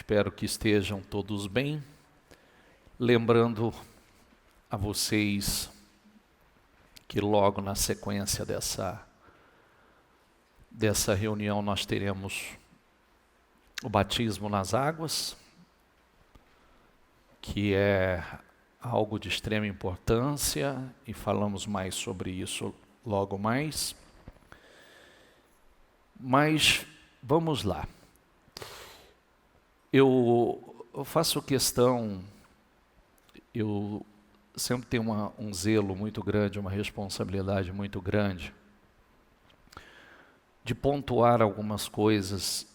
Espero que estejam todos bem. Lembrando a vocês que logo na sequência dessa reunião nós teremos o batismo nas águas, que é algo de extrema importância e falamos mais sobre isso logo mais. Mas vamos lá. Eu faço questão, eu sempre tenho um zelo muito grande, uma responsabilidade muito grande de pontuar algumas coisas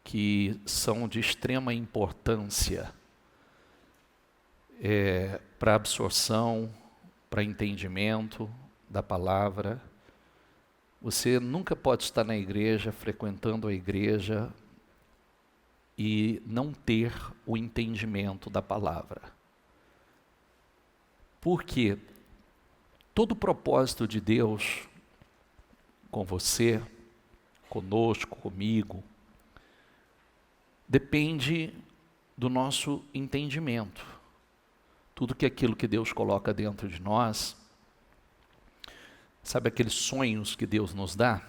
que são de extrema importância para absorção, para entendimento da palavra. Você nunca pode estar na igreja, frequentando a igreja, e não ter o entendimento da palavra. Porque todo o propósito de Deus com você, conosco, comigo, depende do nosso entendimento. Tudo aquilo que Deus coloca dentro de nós, sabe aqueles sonhos que Deus nos dá?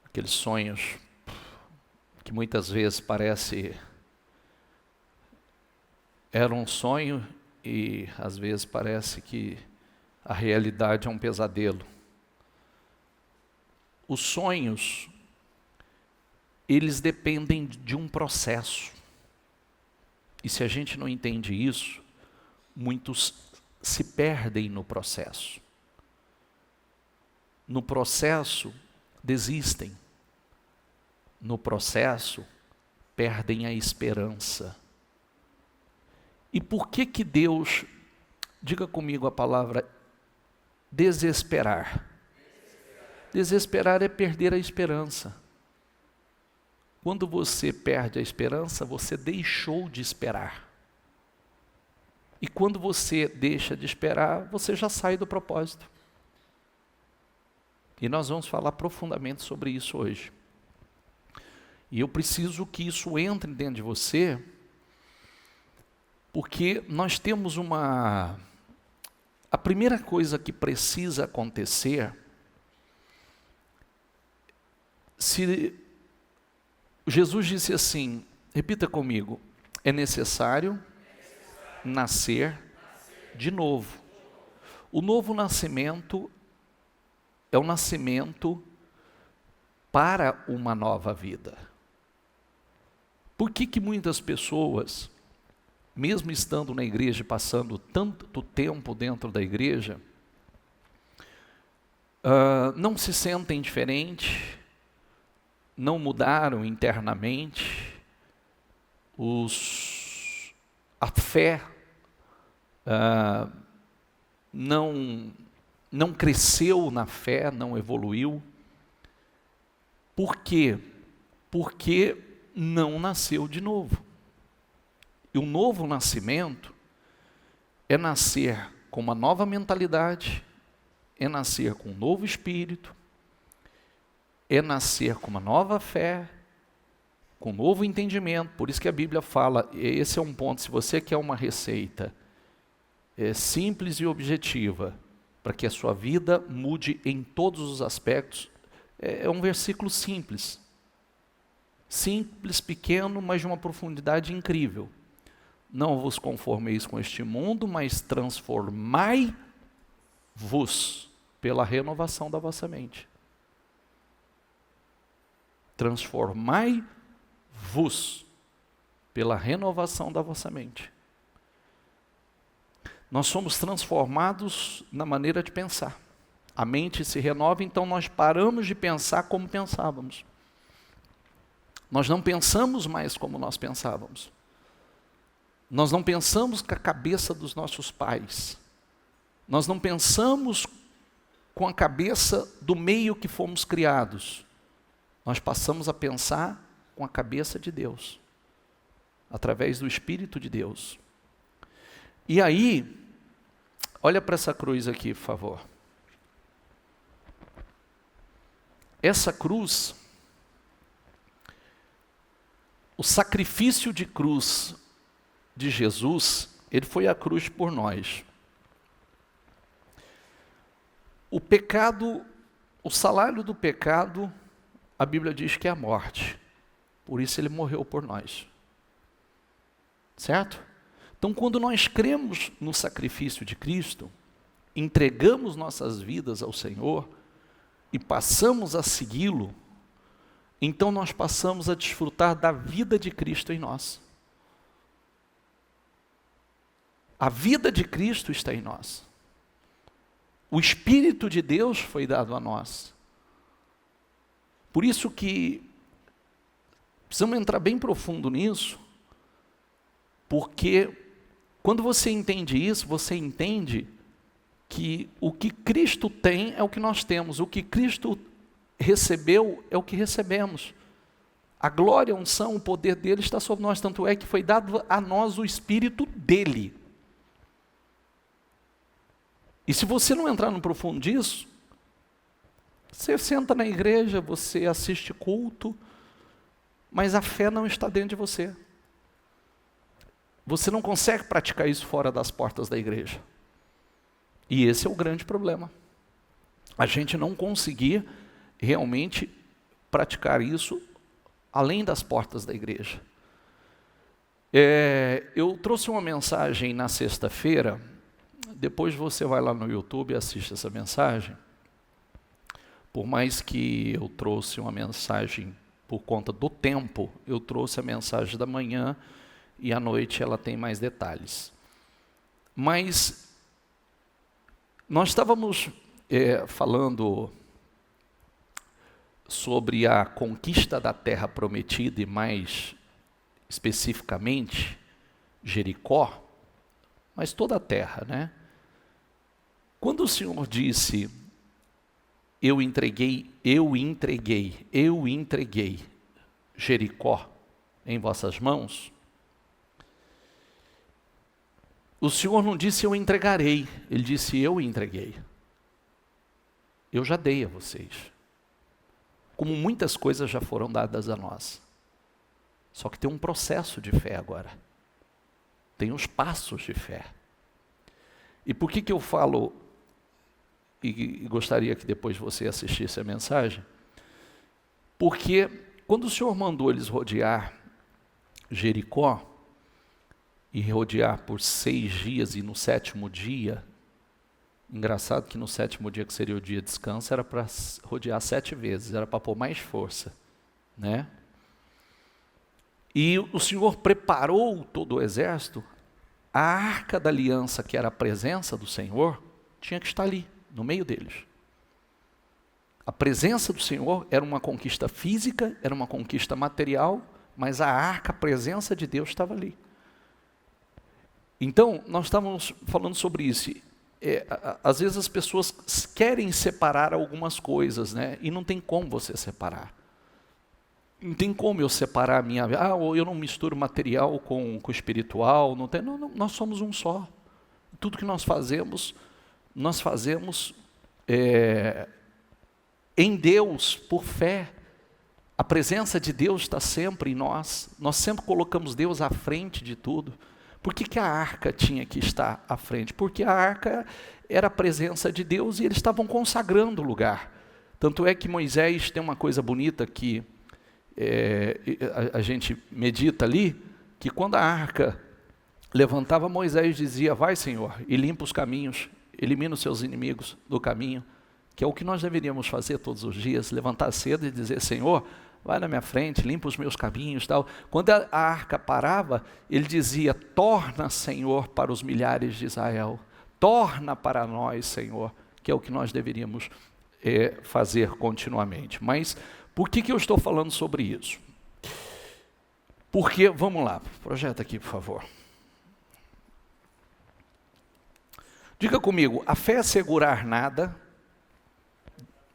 Aqueles sonhos que muitas vezes era um sonho e às vezes parece que a realidade é um pesadelo. Os sonhos, eles dependem de um processo. E se a gente não entende isso, muitos se perdem no processo. No processo, desistem. No processo, perdem a esperança. E por que Deus, diga comigo a palavra desesperar. Desesperar é perder a esperança. Quando você perde a esperança, você deixou de esperar. E quando você deixa de esperar, você já sai do propósito. E nós vamos falar profundamente sobre isso hoje. E eu preciso que isso entre dentro de você, porque nós temos a primeira coisa que precisa acontecer, se Jesus disse assim, repita comigo, é necessário nascer de novo. O novo nascimento é o nascimento para uma nova vida. Por que muitas pessoas, mesmo estando na igreja, passando tanto tempo dentro da igreja, não se sentem diferentes, não mudaram internamente, a fé não cresceu na fé, não evoluiu? Por quê? Porque não nasceu de novo. E o novo nascimento é nascer com uma nova mentalidade, é nascer com um novo espírito, é nascer com uma nova fé, com um novo entendimento. Por isso que a Bíblia fala, esse é um ponto, se você quer uma receita simples e objetiva, para que a sua vida mude em todos os aspectos, é um versículo simples. Simples, pequeno, mas de uma profundidade incrível. Não vos conformeis com este mundo, mas transformai-vos pela renovação da vossa mente. Transformai-vos pela renovação da vossa mente. Nós somos transformados na maneira de pensar. A mente se renova, então nós paramos de pensar como pensávamos. Nós não pensamos mais como nós pensávamos. Nós não pensamos com a cabeça dos nossos pais. Nós não pensamos com a cabeça do meio que fomos criados. Nós passamos a pensar com a cabeça de Deus, através do Espírito de Deus. E aí, olha para essa cruz aqui, por favor. Essa cruz o sacrifício de cruz de Jesus, ele foi à cruz por nós. O pecado, o salário do pecado, a Bíblia diz que é a morte. Por isso ele morreu por nós. Certo? Então, quando nós cremos no sacrifício de Cristo, entregamos nossas vidas ao Senhor e passamos a segui-lo, então nós passamos a desfrutar da vida de Cristo em nós. A vida de Cristo está em nós. O Espírito de Deus foi dado a nós. Por isso que precisamos entrar bem profundo nisso, porque quando você entende isso, você entende que o que Cristo tem é o que nós temos, o que Cristo recebeu é o que recebemos. A glória, a unção, o poder dele está sobre nós, tanto é que foi dado a nós o Espírito dele. E se você não entrar no profundo disso, você senta na igreja, você assiste culto, mas a fé não está dentro de você. Você não consegue praticar isso fora das portas da igreja. E esse é o grande problema. A gente não conseguir realmente praticar isso além das portas da igreja. Eu trouxe uma mensagem na sexta-feira, depois você vai lá no YouTube e assiste essa mensagem. Por mais que eu trouxe uma mensagem por conta do tempo, eu trouxe a mensagem da manhã e à noite ela tem mais detalhes. Mas nós estávamos falando sobre a conquista da terra prometida e mais especificamente Jericó, mas toda a terra, né? Quando o Senhor disse, eu entreguei Jericó em vossas mãos, o Senhor não disse eu entregarei, ele disse eu entreguei. Eu já dei a vocês. Como muitas coisas já foram dadas a nós. Só que tem um processo de fé agora. Tem os passos de fé. E por que eu falo, e gostaria que depois você assistisse a mensagem? Porque quando o Senhor mandou eles rodear Jericó, e rodear por 6 dias, e no 7º dia, engraçado que no 7º dia, que seria o dia de descanso, era para rodear 7 vezes, era para pôr mais força, né? E o Senhor preparou todo o exército, a arca da aliança, que era a presença do Senhor, tinha que estar ali, no meio deles. A presença do Senhor era uma conquista física, era uma conquista material, mas a arca, a presença de Deus estava ali. Então, nós estávamos falando sobre isso. Às vezes as pessoas querem separar algumas coisas, né? E não tem como você separar. Não tem como eu separar a minha vida. Ou eu não misturo material com espiritual. Não, nós somos um só. Tudo que nós fazemos em Deus, por fé. A presença de Deus está sempre em nós. Nós sempre colocamos Deus à frente de tudo. Por que a arca tinha que estar à frente? Porque a arca era a presença de Deus e eles estavam consagrando o lugar. Tanto é que Moisés tem uma coisa bonita que a gente medita ali, que quando a arca levantava, Moisés dizia, vai Senhor, e limpa os caminhos, elimina os seus inimigos do caminho, que é o que nós deveríamos fazer todos os dias, levantar cedo e dizer, Senhor, vai na minha frente, limpa os meus caminhos, tal. Quando a arca parava, ele dizia, torna, Senhor, para os milhares de Israel, torna para nós, Senhor, que é o que nós deveríamos fazer continuamente. Mas por que eu estou falando sobre isso? Porque, vamos lá, projeta aqui, por favor. Diga comigo, a fé é segurar nada.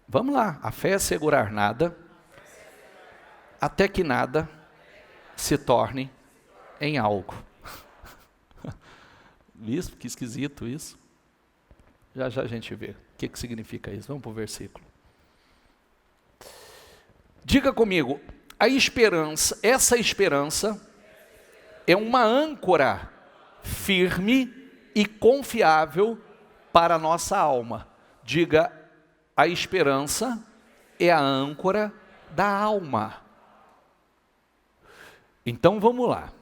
Vamos lá, a fé é segurar nada, até que nada se torne em algo. Isso, que esquisito isso. Já a gente vê o que significa isso. Vamos para o versículo. Diga comigo, a esperança, essa esperança é uma âncora firme e confiável para a nossa alma. Diga, a esperança é a âncora da alma. Então vamos lá.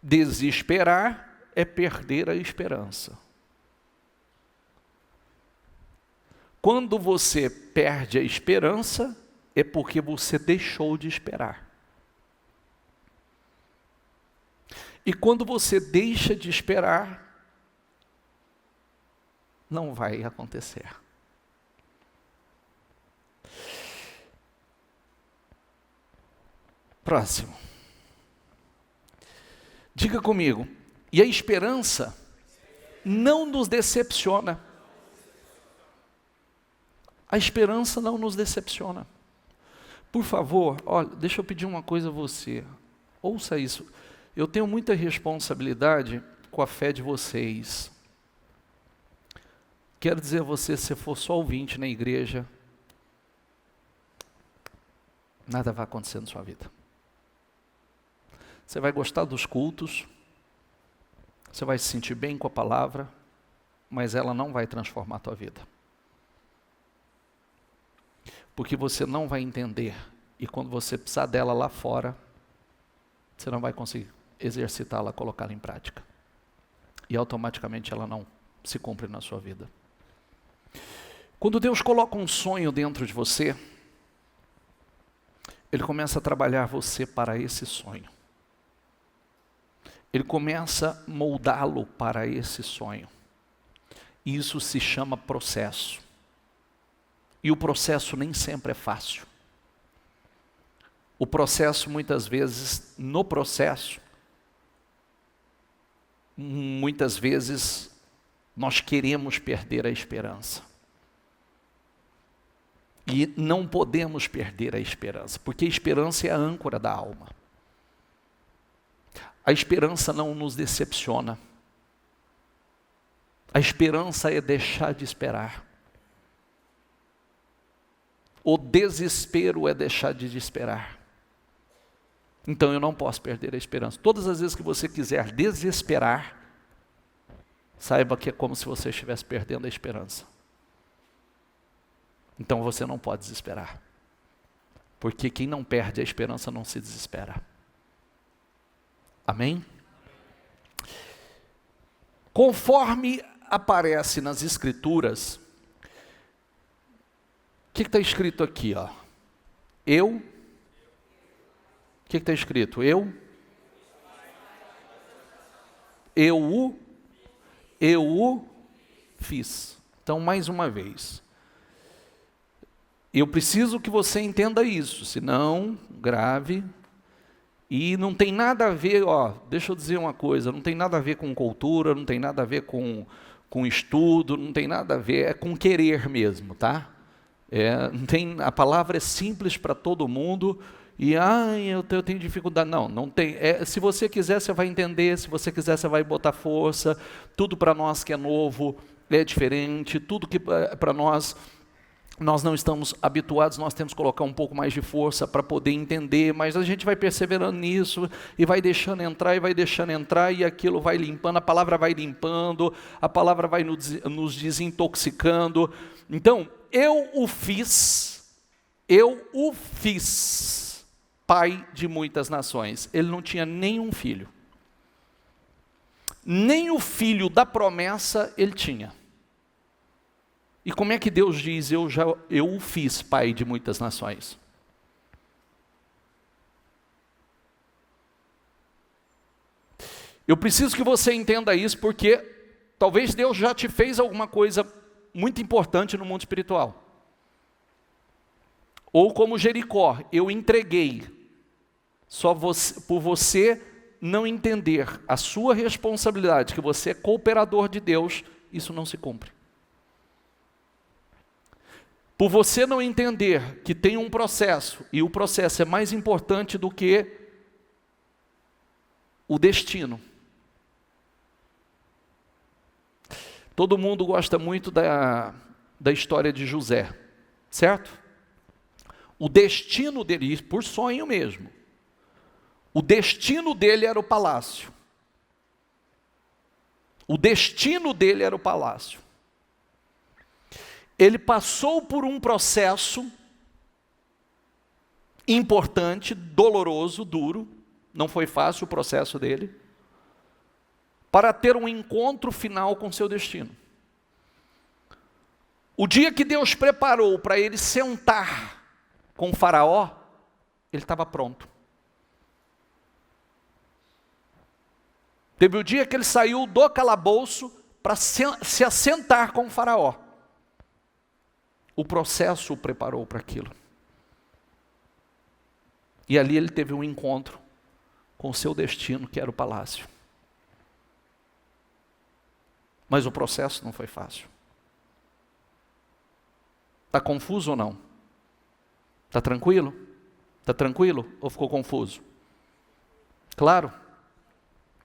Desesperar é perder a esperança. Quando você perde a esperança, é porque você deixou de esperar. E quando você deixa de esperar, não vai acontecer. Próximo. Diga comigo, e a esperança não nos decepciona. A esperança não nos decepciona. Por favor, olha, deixa eu pedir uma coisa a você. Ouça isso. Eu tenho muita responsabilidade com a fé de vocês. Quero dizer a você, se for só ouvinte na igreja, nada vai acontecer na sua vida. Você vai gostar dos cultos, você vai se sentir bem com a palavra, mas ela não vai transformar a tua vida. Porque você não vai entender, e quando você precisar dela lá fora, você não vai conseguir exercitá-la, colocá-la em prática. E automaticamente ela não se cumpre na sua vida. Quando Deus coloca um sonho dentro de você, Ele começa a trabalhar você para esse sonho. Ele começa a moldá-lo para esse sonho. Isso se chama processo. E o processo nem sempre é fácil. O processo, muitas vezes, muitas vezes, nós queremos perder a esperança. E não podemos perder a esperança, porque a esperança é a âncora da alma. A esperança não nos decepciona. A esperança é deixar de esperar. O desespero é deixar de esperar. Então eu não posso perder a esperança. Todas as vezes que você quiser desesperar, saiba que é como se você estivesse perdendo a esperança. Então você não pode desesperar. Porque quem não perde a esperança não se desespera. Amém? Conforme aparece nas Escrituras, o que está escrito aqui? Ó? O que está escrito? Eu o fiz. Então, mais uma vez. Eu preciso que você entenda isso, senão, grave. E não tem nada a ver, deixa eu dizer uma coisa, não tem nada a ver com cultura, não tem nada a ver com estudo, não tem nada a ver, é com querer mesmo, tá? A palavra é simples para todo mundo, e eu tenho dificuldade. Não tem. Se você quiser, você vai entender, se você quiser, você vai botar força. Tudo para nós que é novo é diferente, tudo que para nós não estamos habituados, nós temos que colocar um pouco mais de força para poder entender, mas a gente vai perseverando nisso, e vai deixando entrar, e aquilo vai limpando, a palavra vai limpando, a palavra vai nos desintoxicando. Então, eu o fiz, pai de muitas nações. Ele não tinha nenhum filho. Nem o filho da promessa ele tinha. E como é que Deus diz, eu o fiz pai de muitas nações? Eu preciso que você entenda isso, porque talvez Deus já te fez alguma coisa muito importante no mundo espiritual. Ou como Jericó, eu entreguei. Só por você não entender a sua responsabilidade, que você é cooperador de Deus, isso não se cumpre. Por você não entender que tem um processo, e o processo é mais importante do que o destino. Todo mundo gosta muito da história de José, certo? O destino dele, isso por sonho mesmo, o destino dele era o palácio. O destino dele era o palácio. Ele passou por um processo importante, doloroso, duro, não foi fácil o processo dele, para ter um encontro final com seu destino. O dia que Deus preparou para ele sentar com o faraó, ele estava pronto. Teve o dia que ele saiu do calabouço para se assentar com o faraó. O processo o preparou para aquilo. E ali ele teve um encontro com o seu destino, que era o palácio. Mas o processo não foi fácil. Está confuso ou não? Está tranquilo? Está tranquilo ou ficou confuso? Claro.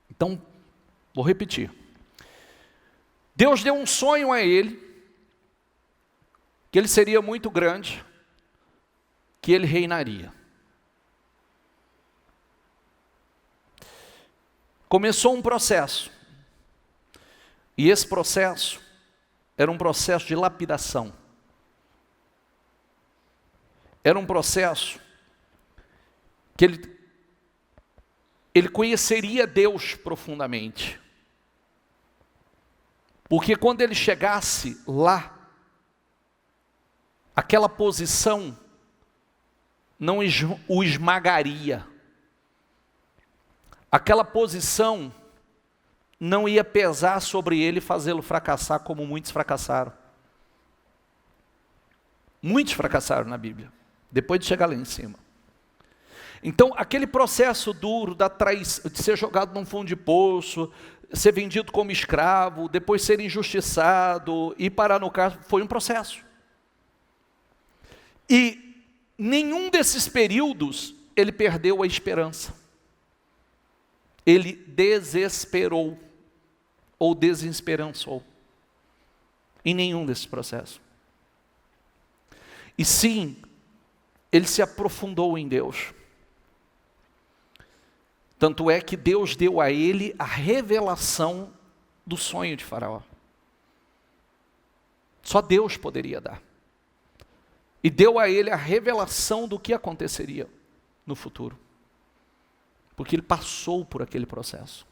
Então, vou repetir. Deus deu um sonho a ele, que ele seria muito grande, que ele reinaria. Começou um processo. E esse processo era um processo de lapidação. Era um processo que ele conheceria Deus profundamente. Porque quando ele chegasse lá, aquela posição não o esmagaria. Aquela posição não ia pesar sobre ele e fazê-lo fracassar como muitos fracassaram. Muitos fracassaram na Bíblia, depois de chegar lá em cima. Então, aquele processo duro de ser jogado num fundo de poço, ser vendido como escravo, depois ser injustiçado e parar no cárcere, foi um processo. E nenhum desses períodos ele perdeu a esperança. Ele desesperou ou desesperançou em nenhum desses processos. E sim, ele se aprofundou em Deus. Tanto é que Deus deu a ele a revelação do sonho de Faraó. Só Deus poderia dar. E deu a ele a revelação do que aconteceria no futuro. Porque ele passou por aquele processo.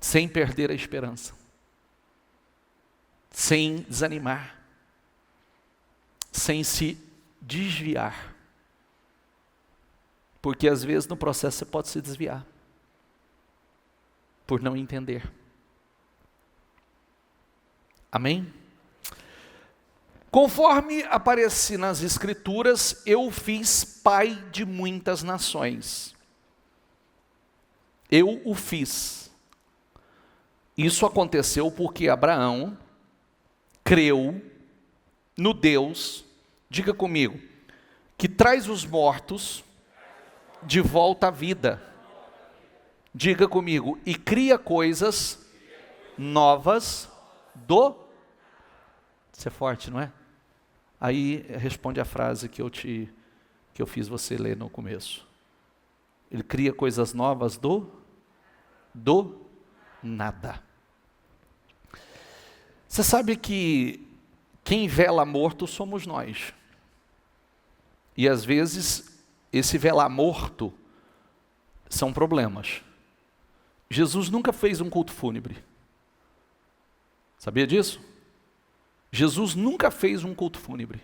Sem perder a esperança. Sem desanimar. Sem se desviar. Porque às vezes no processo você pode se desviar. Por não entender. Amém? Conforme aparece nas Escrituras, eu o fiz pai de muitas nações. Eu o fiz. Isso aconteceu porque Abraão creu no Deus, diga comigo, que traz os mortos de volta à vida. Diga comigo, e cria coisas novas do... Isso é forte, não é? Aí responde a frase que eu fiz você ler no começo. Ele cria coisas novas do nada. Você sabe que quem vela morto somos nós. E às vezes esse velar morto são problemas. Jesus nunca fez um culto fúnebre. Sabia disso? Jesus nunca fez um culto fúnebre.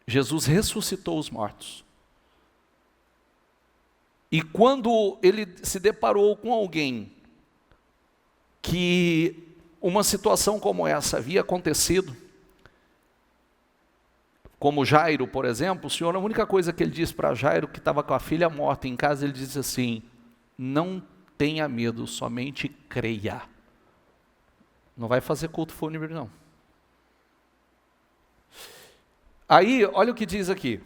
Jesus ressuscitou os mortos. E quando ele se deparou com alguém que uma situação como essa havia acontecido, como Jairo, por exemplo, o Senhor, a única coisa que ele disse para Jairo, que estava com a filha morta em casa, ele disse assim: não tenha medo, somente creia. Não vai fazer culto fúnebre, não. Aí, olha o que diz aqui.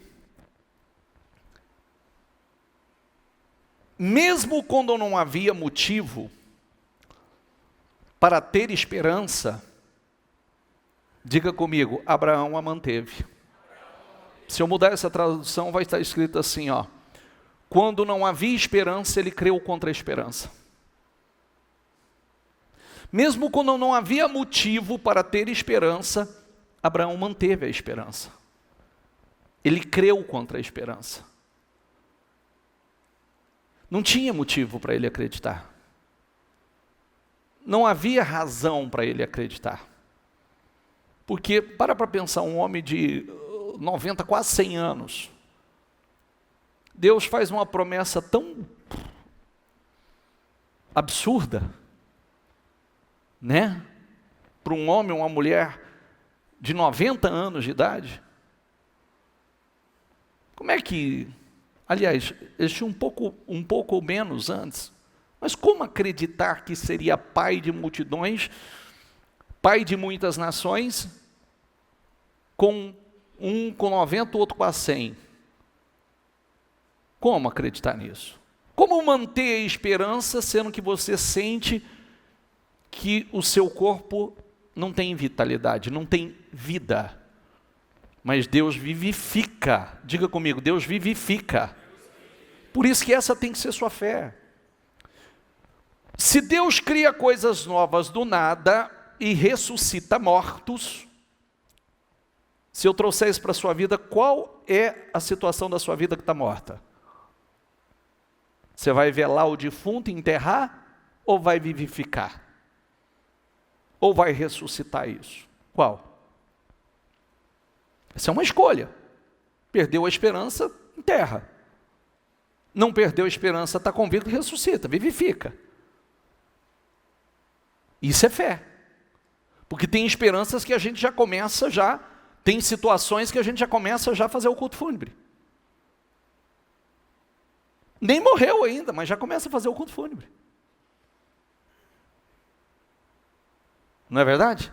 Mesmo quando não havia motivo para ter esperança, diga comigo, Abraão a manteve. Se eu mudar essa tradução, vai estar escrito assim, ó: quando não havia esperança, ele creu contra a esperança. Mesmo quando não havia motivo para ter esperança, Abraão manteve a esperança. Ele creu contra a esperança. Não tinha motivo para ele acreditar. Não havia razão para ele acreditar. Porque, para pensar, um homem de 90, quase 100 anos, Deus faz uma promessa tão absurda, né? Para um homem ou uma mulher de 90 anos de idade. Como é que, aliás, eles tinham um pouco ou menos antes, mas como acreditar que seria pai de multidões, pai de muitas nações, com um com 90, o outro com 100? Como acreditar nisso? Como manter a esperança, sendo que você sente que o seu corpo não tem vitalidade, não tem vida? Mas Deus vivifica. Diga comigo, Deus vivifica. Por isso que essa tem que ser sua fé. Se Deus cria coisas novas do nada e ressuscita mortos, se eu trouxer isso para a sua vida, qual é a situação da sua vida que está morta? Você vai velar o defunto e enterrar? Ou vai vivificar? Ou vai ressuscitar isso? Qual? Essa é uma escolha. Perdeu a esperança, enterra. Não perdeu a esperança, está convicto, ressuscita, vivifica. Isso é fé. Porque tem esperanças que a gente já começa tem situações que a gente já começa a fazer o culto fúnebre. Nem morreu ainda, mas já começa a fazer o culto fúnebre. Não é verdade?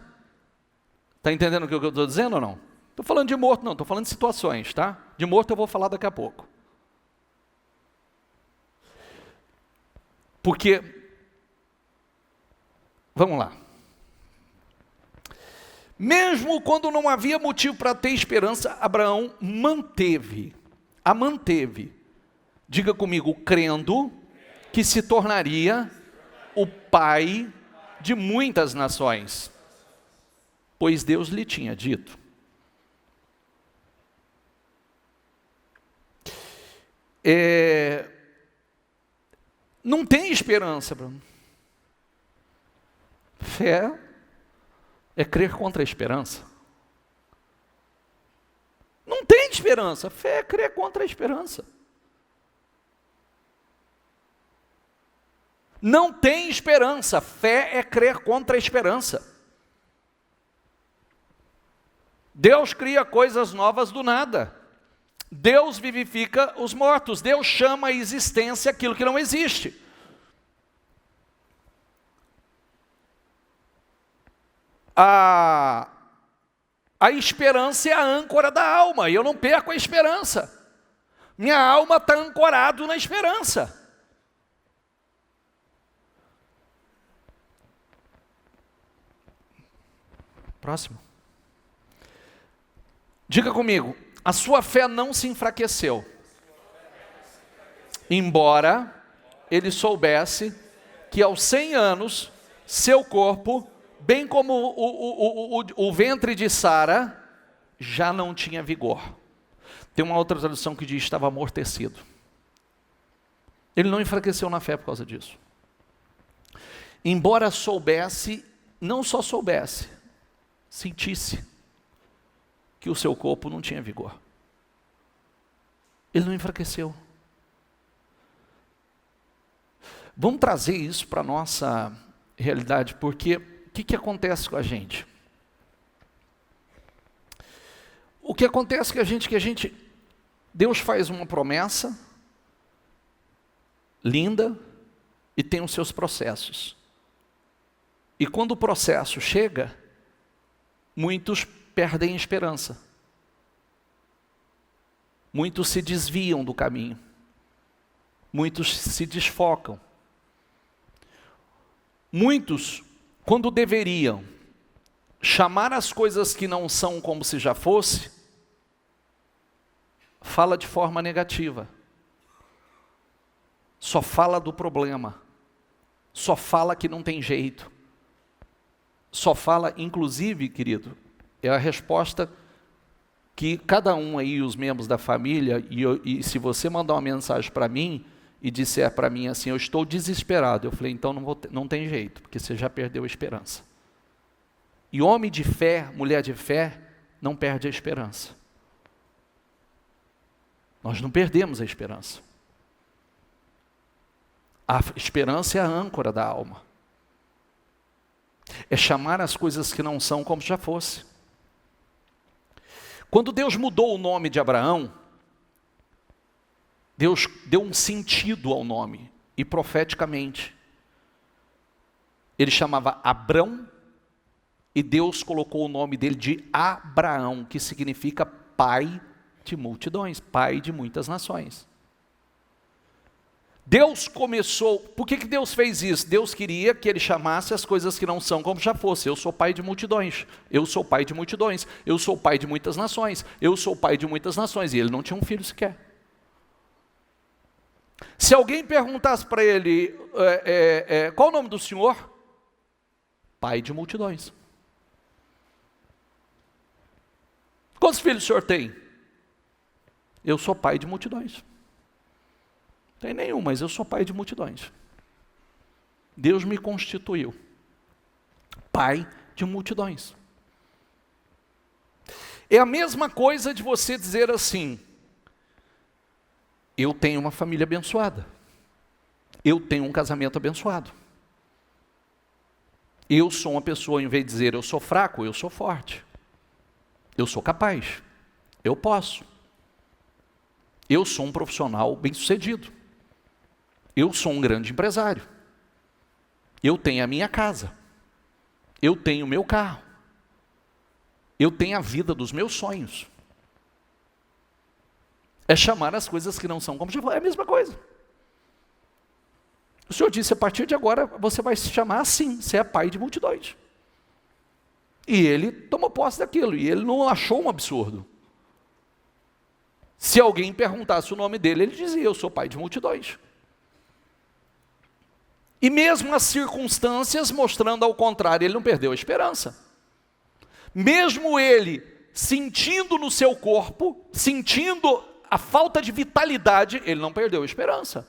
Está entendendo o que eu estou dizendo ou não? Estou falando de morto não, estou falando de situações, tá? De morto eu vou falar daqui a pouco. Porque, vamos lá. Mesmo quando não havia motivo para ter esperança, Abraão a manteve. Diga comigo, crendo que se tornaria o pai de muitas nações, pois Deus lhe tinha dito. Não tem esperança, Bruno. Fé é crer contra a esperança. Não tem esperança. Fé é crer contra a esperança. Não tem esperança. Fé é crer contra a esperança. Deus cria coisas novas do nada. Deus vivifica os mortos. Deus chama à existência aquilo que não existe. A esperança é a âncora da alma, e eu não perco a esperança. Minha alma está ancorada na esperança. Próximo. Diga comigo, a sua fé não se enfraqueceu, embora ele soubesse que aos 100 anos, seu corpo, bem como o ventre de Sara, já não tinha vigor. Tem uma outra tradução que diz que estava amortecido. Ele não enfraqueceu na fé por causa disso. Embora soubesse, não só soubesse, sentisse que o seu corpo não tinha vigor. Ele não enfraqueceu. Vamos trazer isso para a nossa realidade, porque o que acontece com a gente? O que acontece com a gente, Deus faz uma promessa linda e tem os seus processos. E quando o processo chega, muitos perdem a esperança. Muitos se desviam do caminho. Muitos se desfocam. Muitos, quando deveriam chamar as coisas que não são como se já fosse, fala de forma negativa. Só fala do problema. Só fala que não tem jeito. Só fala, inclusive, querido, é a resposta que cada um aí, os membros da família, e se você mandar uma mensagem para mim e disser para mim assim, eu estou desesperado, eu falei, então não tem jeito, porque você já perdeu a esperança. E homem de fé, mulher de fé, não perde a esperança. Nós não perdemos a esperança. A esperança é a âncora da alma. É chamar as coisas que não são como já fosse. Quando Deus mudou o nome de Abraão, Deus deu um sentido ao nome, e profeticamente. Ele chamava Abrão, e Deus colocou o nome dele de Abraão, que significa pai de multidões, pai de muitas nações. Deus começou, por que Deus fez isso? Deus queria que ele chamasse as coisas que não são como já fosse. Eu sou pai de multidões, eu sou pai de multidões, eu sou pai de muitas nações, eu sou pai de muitas nações. E ele não tinha um filho sequer. Se alguém perguntasse para ele, qual o nome do senhor? Pai de multidões. Quantos filhos o senhor tem? Eu sou pai de multidões. Não tem nenhum, mas eu sou pai de multidões. Deus me constituiu pai de multidões. É a mesma coisa de você dizer assim, eu tenho uma família abençoada, eu tenho um casamento abençoado, eu sou uma pessoa, em vez de dizer eu sou fraco, eu sou forte, eu sou capaz, eu posso, eu sou um profissional bem-sucedido, eu sou um grande empresário, eu tenho a minha casa, eu tenho o meu carro, eu tenho a vida dos meus sonhos. É chamar as coisas que não são como já foi, é a mesma coisa. O Senhor disse, a partir de agora você vai se chamar assim, você é pai de multidões. E ele tomou posse daquilo, e ele não achou um absurdo. Se alguém perguntasse o nome dele, ele dizia, eu sou pai de multidões. E mesmo as circunstâncias mostrando ao contrário, ele não perdeu a esperança. Mesmo ele sentindo no seu corpo, sentindo a falta de vitalidade, ele não perdeu a esperança.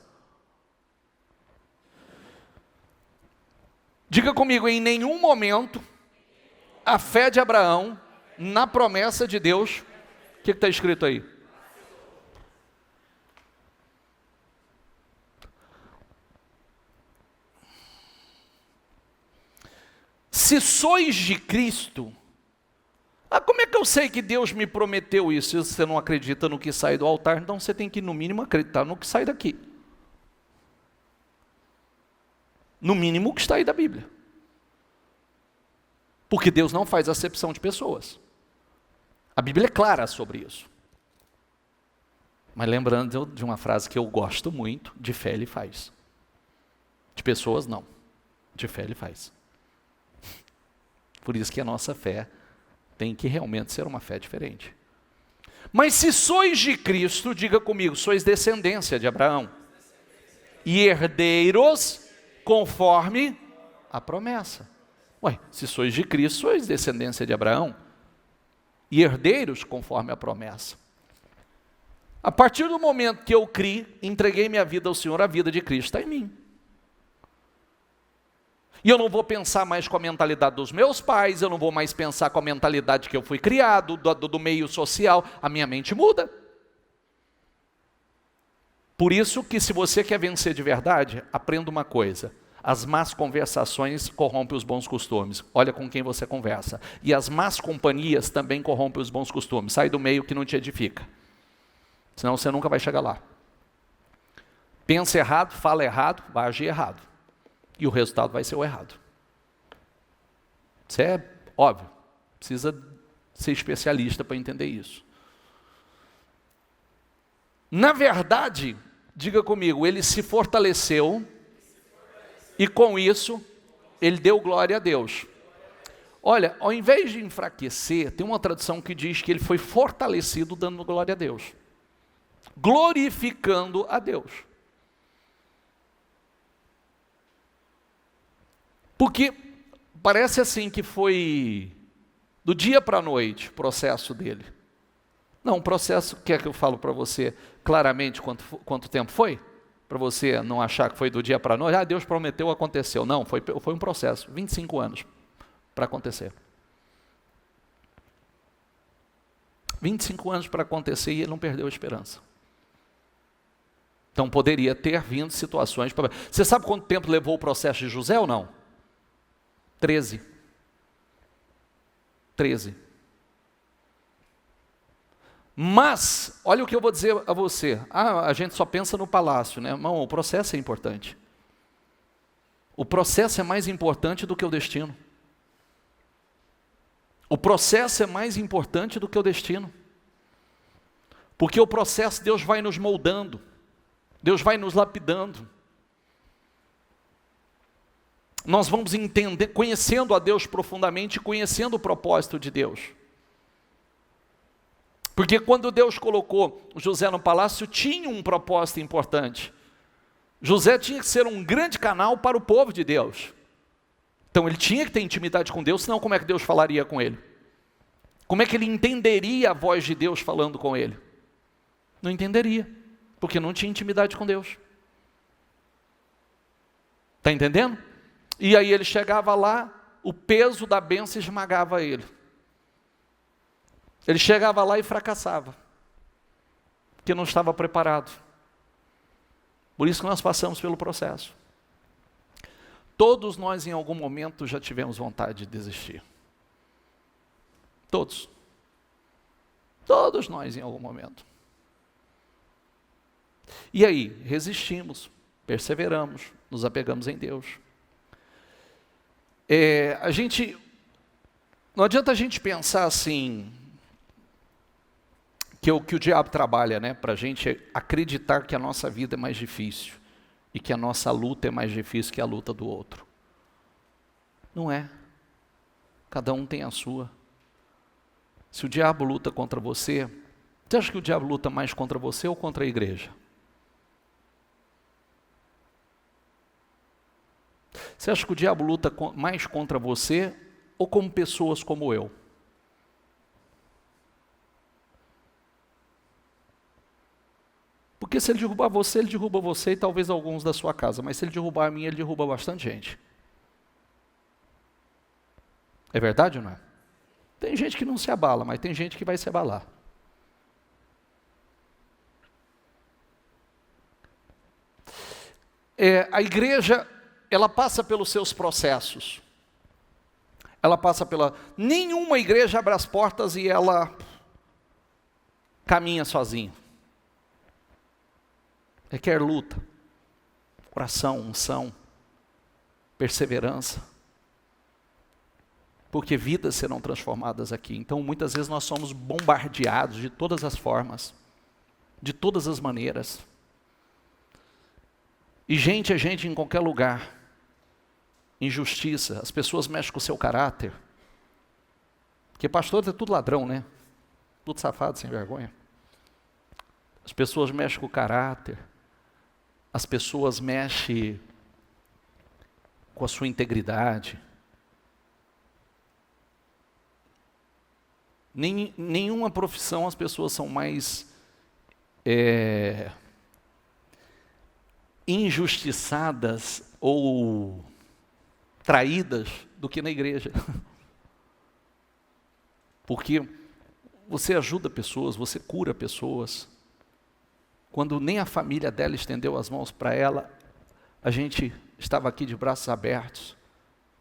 Diga comigo, em nenhum momento, a fé de Abraão, na promessa de Deus, o que está escrito aí? Se sois de Cristo, como é que eu sei que Deus me prometeu isso? Se você não acredita no que sai do altar, então você tem que, no mínimo, acreditar no que sai daqui. No mínimo, o que está aí da Bíblia. Porque Deus não faz acepção de pessoas. A Bíblia é clara sobre isso. Mas lembrando de uma frase que eu gosto muito, de fé ele faz. De pessoas não, de fé ele faz. Por isso que a nossa fé tem que realmente ser uma fé diferente. Mas se sois de Cristo, diga comigo, sois descendência de Abraão. E herdeiros conforme a promessa. Ué, se sois de Cristo, sois descendência de Abraão. E herdeiros conforme a promessa. A partir do momento que eu criei, entreguei minha vida ao Senhor, a vida de Cristo está em mim. E eu não vou pensar mais com a mentalidade dos meus pais, eu não vou mais pensar com a mentalidade que eu fui criado, do meio social, a minha mente muda. Por isso que se você quer vencer de verdade, aprenda uma coisa, as más conversações corrompem os bons costumes, olha com quem você conversa, e as más companhias também corrompem os bons costumes, sai do meio que não te edifica, senão você nunca vai chegar lá. Pensa errado, fala errado, vai agir errado. E o resultado vai ser o errado. Isso é óbvio. Precisa ser especialista para entender isso. Na verdade, diga comigo, ele se fortaleceu e com isso, ele deu glória a Deus. Olha, ao invés de enfraquecer, tem uma tradução que diz que ele foi fortalecido dando glória a Deus. glorificando a Deus. Porque parece assim que foi do dia para a noite o processo dele. Não, o processo, quer que eu falo para você claramente quanto tempo foi? Para você não achar que foi do dia para a noite. Deus prometeu, aconteceu. Não, foi um processo, 25 anos para acontecer. 25 anos para acontecer e ele não perdeu a esperança. Então poderia ter vindo situações... Você sabe quanto tempo levou o processo de José ou não? 13. Mas, olha o que eu vou dizer a você. A gente só pensa no palácio, né? Não, o processo é importante. O processo é mais importante do que o destino. O processo é mais importante do que o destino. Porque o processo, Deus vai nos moldando. Deus vai nos lapidando. Nós vamos entender, conhecendo a Deus profundamente, conhecendo o propósito de Deus. Porque quando Deus colocou José no palácio, tinha um propósito importante. José tinha que ser um grande canal para o povo de Deus. Então ele tinha que ter intimidade com Deus, senão como é que Deus falaria com ele? Como é que ele entenderia a voz de Deus falando com ele? Não entenderia, porque não tinha intimidade com Deus. Está entendendo? E aí ele chegava lá, o peso da bênção esmagava ele. Ele chegava lá e fracassava, porque não estava preparado. Por isso que nós passamos pelo processo. Todos nós em algum momento já tivemos vontade de desistir. Todos. Todos nós em algum momento. E aí, resistimos, perseveramos, nos apegamos em Deus. Não adianta a gente pensar assim, que o diabo trabalha, né, para a gente acreditar que a nossa vida é mais difícil e que a nossa luta é mais difícil que a luta do outro. Não é. Cada um tem a sua. Se o diabo luta contra você, você acha que o diabo luta mais contra você ou contra a igreja? Você acha que o diabo luta mais contra você ou como pessoas como eu? Porque se ele derrubar você, ele derruba você e talvez alguns da sua casa. Mas se ele derrubar a mim, ele derruba bastante gente. É verdade ou não é? Tem gente que não se abala, mas tem gente que vai se abalar. A igreja, ela passa pelos seus processos. Nenhuma igreja abre as portas e ela caminha sozinha. Requer luta, oração, unção, perseverança. Porque vidas serão transformadas aqui. Então, muitas vezes nós somos bombardeados de todas as formas, de todas as maneiras. E gente é gente em qualquer lugar. Injustiça, as pessoas mexem com o seu caráter. Porque pastor é tudo ladrão, né? Tudo safado, sem vergonha. As pessoas mexem com o caráter. As pessoas mexem com a sua integridade. Nenhuma profissão as pessoas são mais injustiçadas ou traídas do que na igreja. Porque você ajuda pessoas, você cura pessoas. Quando nem a família dela estendeu as mãos para ela, a gente estava aqui de braços abertos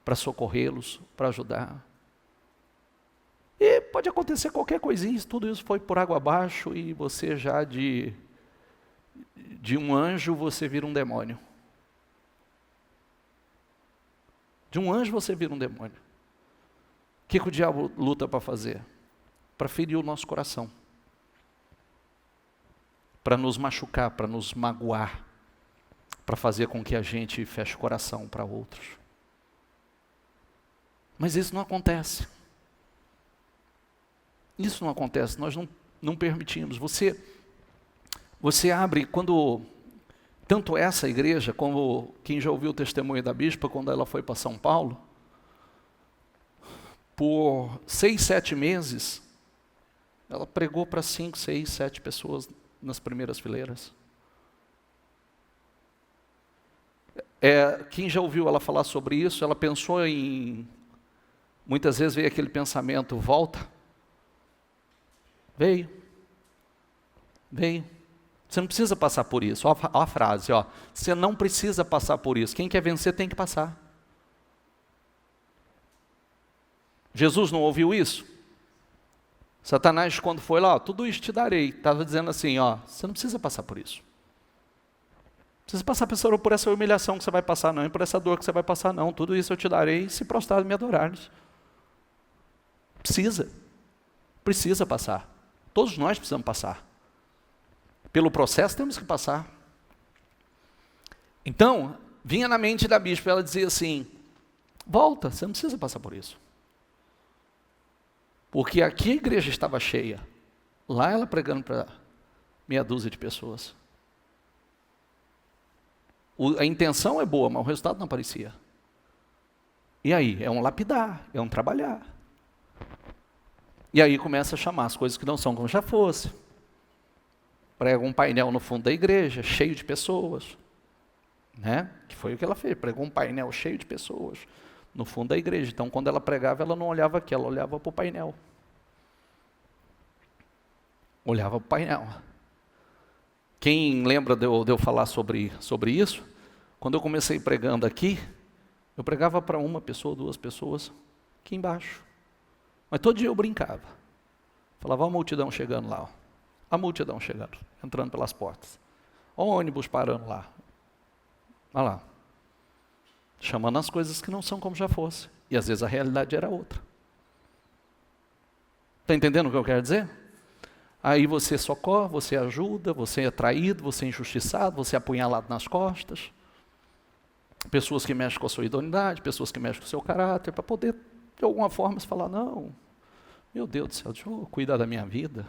para socorrê-los, para ajudar. E pode acontecer qualquer coisinha, tudo isso foi por água abaixo e você já de um anjo você vira um demônio. De um anjo você vira um demônio. O que o diabo luta para fazer? Para ferir o nosso coração. Para nos machucar, para nos magoar. Para fazer com que a gente feche o coração para outros. Mas isso não acontece. Isso não acontece, nós não permitimos. Você abre, quando tanto essa igreja, como quem já ouviu o testemunho da bispa, quando ela foi para São Paulo, por 6, 7 meses, ela pregou para 5, 6, 7 pessoas nas primeiras fileiras. Quem já ouviu ela falar sobre isso, ela pensou em... Muitas vezes veio aquele pensamento, volta. Veio. Você não precisa passar por isso. Olha a frase, ó. Você não precisa passar por isso. Quem quer vencer tem que passar. Jesus não ouviu isso? Satanás, quando foi lá, ó, tudo isso te darei. Estava dizendo assim, ó, você não precisa passar por isso. Não precisa passar por essa humilhação que você vai passar, não. E por essa dor que você vai passar, não. Tudo isso eu te darei se prostrar e me adorares. Precisa passar. Todos nós precisamos passar. Pelo processo temos que passar. Então, vinha na mente da bispa, ela dizia assim, volta, você não precisa passar por isso. Porque aqui a igreja estava cheia. Lá ela pregando para meia dúzia de pessoas. A intenção é boa, mas o resultado não aparecia. E aí? É um lapidar, é um trabalhar. E aí começa a chamar as coisas que não são como já fosse. Prega um painel no fundo da igreja, cheio de pessoas. Né? Que foi o que ela fez, pregou um painel cheio de pessoas no fundo da igreja. Então, quando ela pregava, ela não olhava aqui, ela olhava para o painel. Olhava para o painel. Quem lembra de eu falar sobre isso? Quando eu comecei pregando aqui, eu pregava para uma pessoa, 2 pessoas, aqui embaixo. Mas todo dia eu brincava. Falava, olha a multidão chegando lá. Ó. A multidão chegando, entrando pelas portas. Olha o ônibus parando lá. Olha lá. Chamando as coisas que não são como já fosse. E às vezes a realidade era outra. Está entendendo o que eu quero dizer? Aí você socorre, você ajuda, você é traído, você é injustiçado, você é apunhalado nas costas. Pessoas que mexem com a sua idoneidade, pessoas que mexem com o seu caráter, para poder, de alguma forma, se falar, não, meu Deus do céu, deixa eu cuidar da minha vida.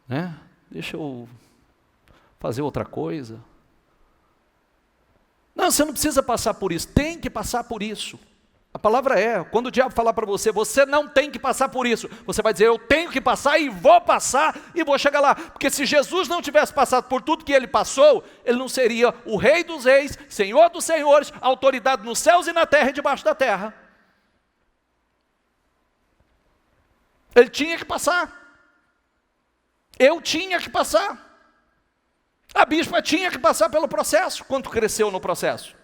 Né? Deixa eu fazer outra coisa. Não, você não precisa passar por isso, tem que passar por isso. A palavra é, quando o diabo falar para você, você não tem que passar por isso, você vai dizer, eu tenho que passar e vou passar e vou chegar lá. Porque se Jesus não tivesse passado por tudo que ele passou, ele não seria o Rei dos Reis, Senhor dos Senhores, autoridade nos céus e na terra e debaixo da terra. Ele tinha que passar. Eu tinha que passar. A bispa tinha que passar pelo processo. Quanto cresceu no processo?